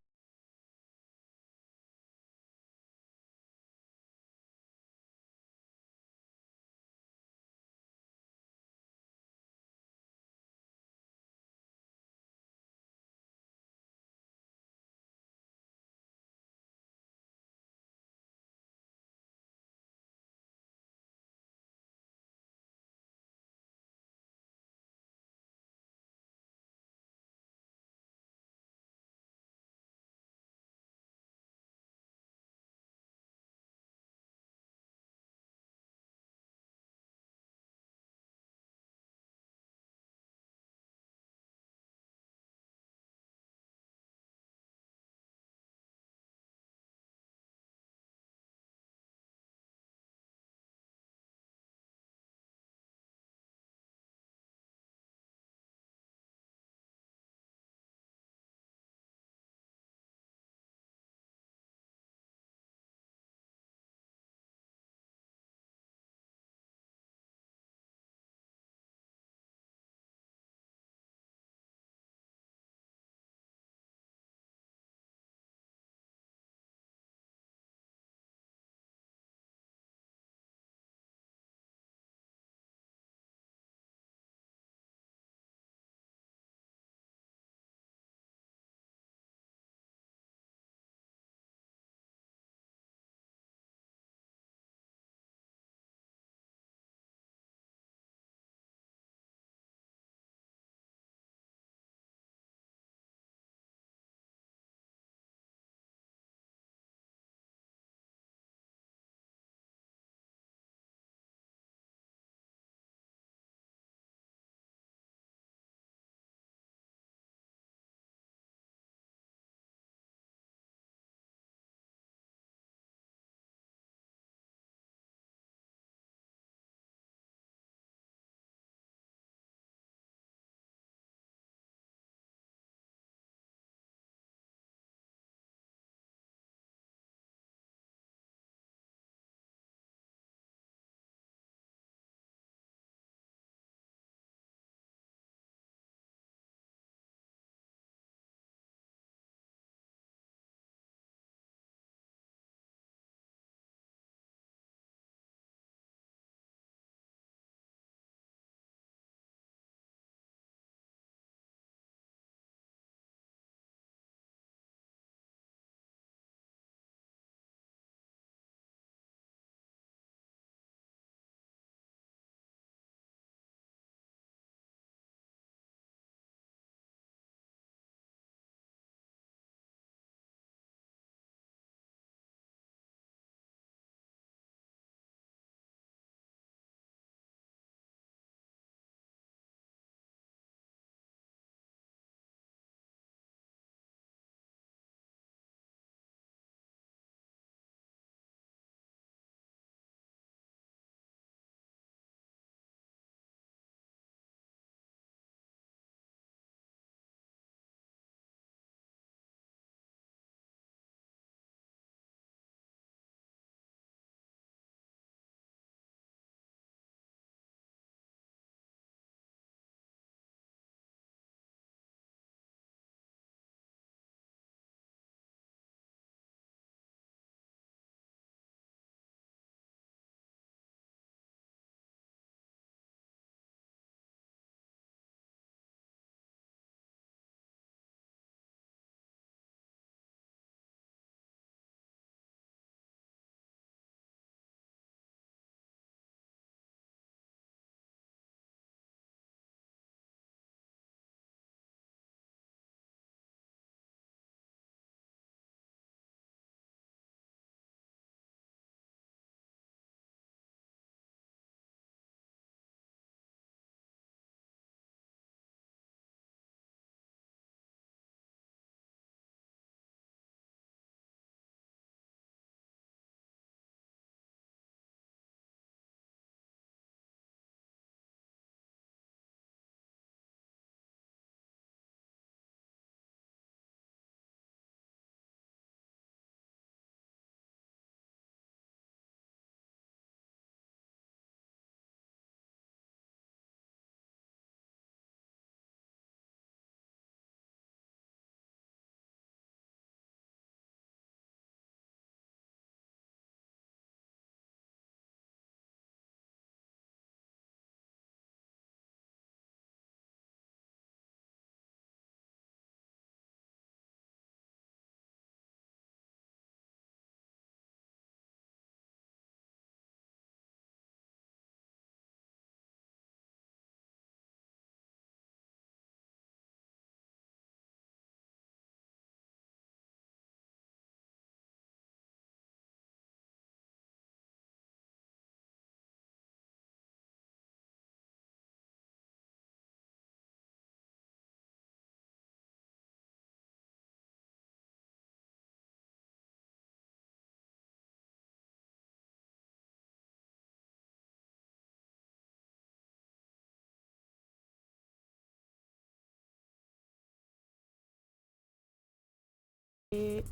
do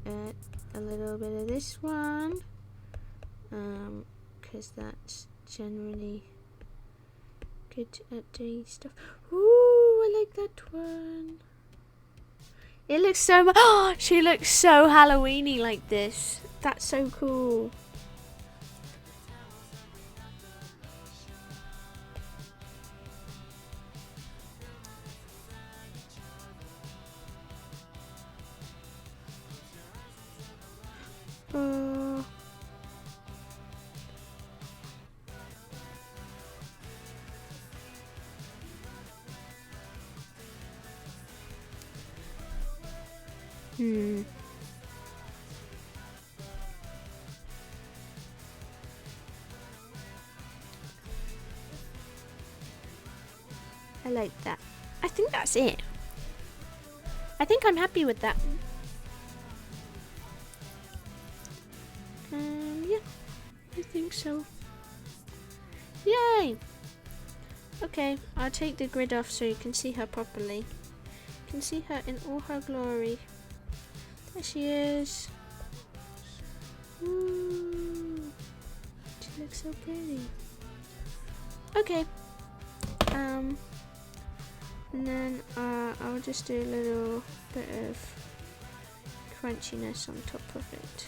a little bit of this one, because that's generally good at doing stuff. Ooh, I like that one. It looks so much. Oh, she looks so Halloweeny like this. That's so cool. I like that. I think that's it. I think I'm happy with that. Yeah, I think so. Yay! Okay, I'll take the grid off so you can see her properly. You can see her in all her glory. There she is. Ooh, she looks so pretty. Okay. And then I'll just do a little bit of crunchiness on top of it.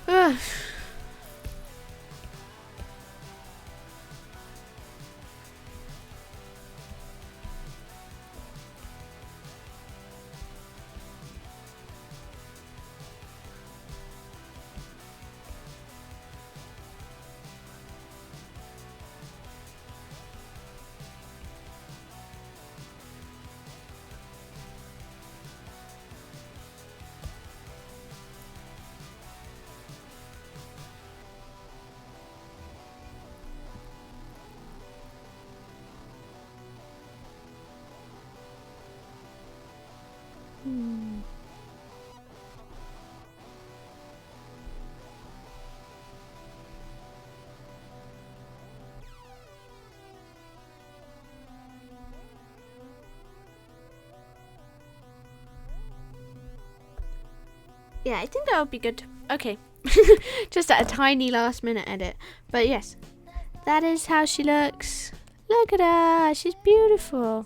Ugh. Yeah, I think that would be good. Okay. Just a tiny last minute edit. But yes, that is how she looks. Look at her. She's beautiful.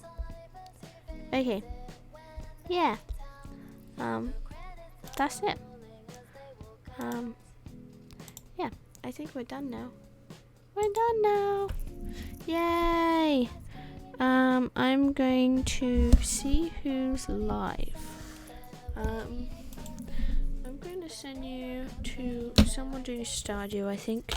Okay. Yeah. That's it. Yeah, I think we're done now. We're done now. Yay. I'm going to see who's live. I'm going to send you to someone doing Stardew, I think.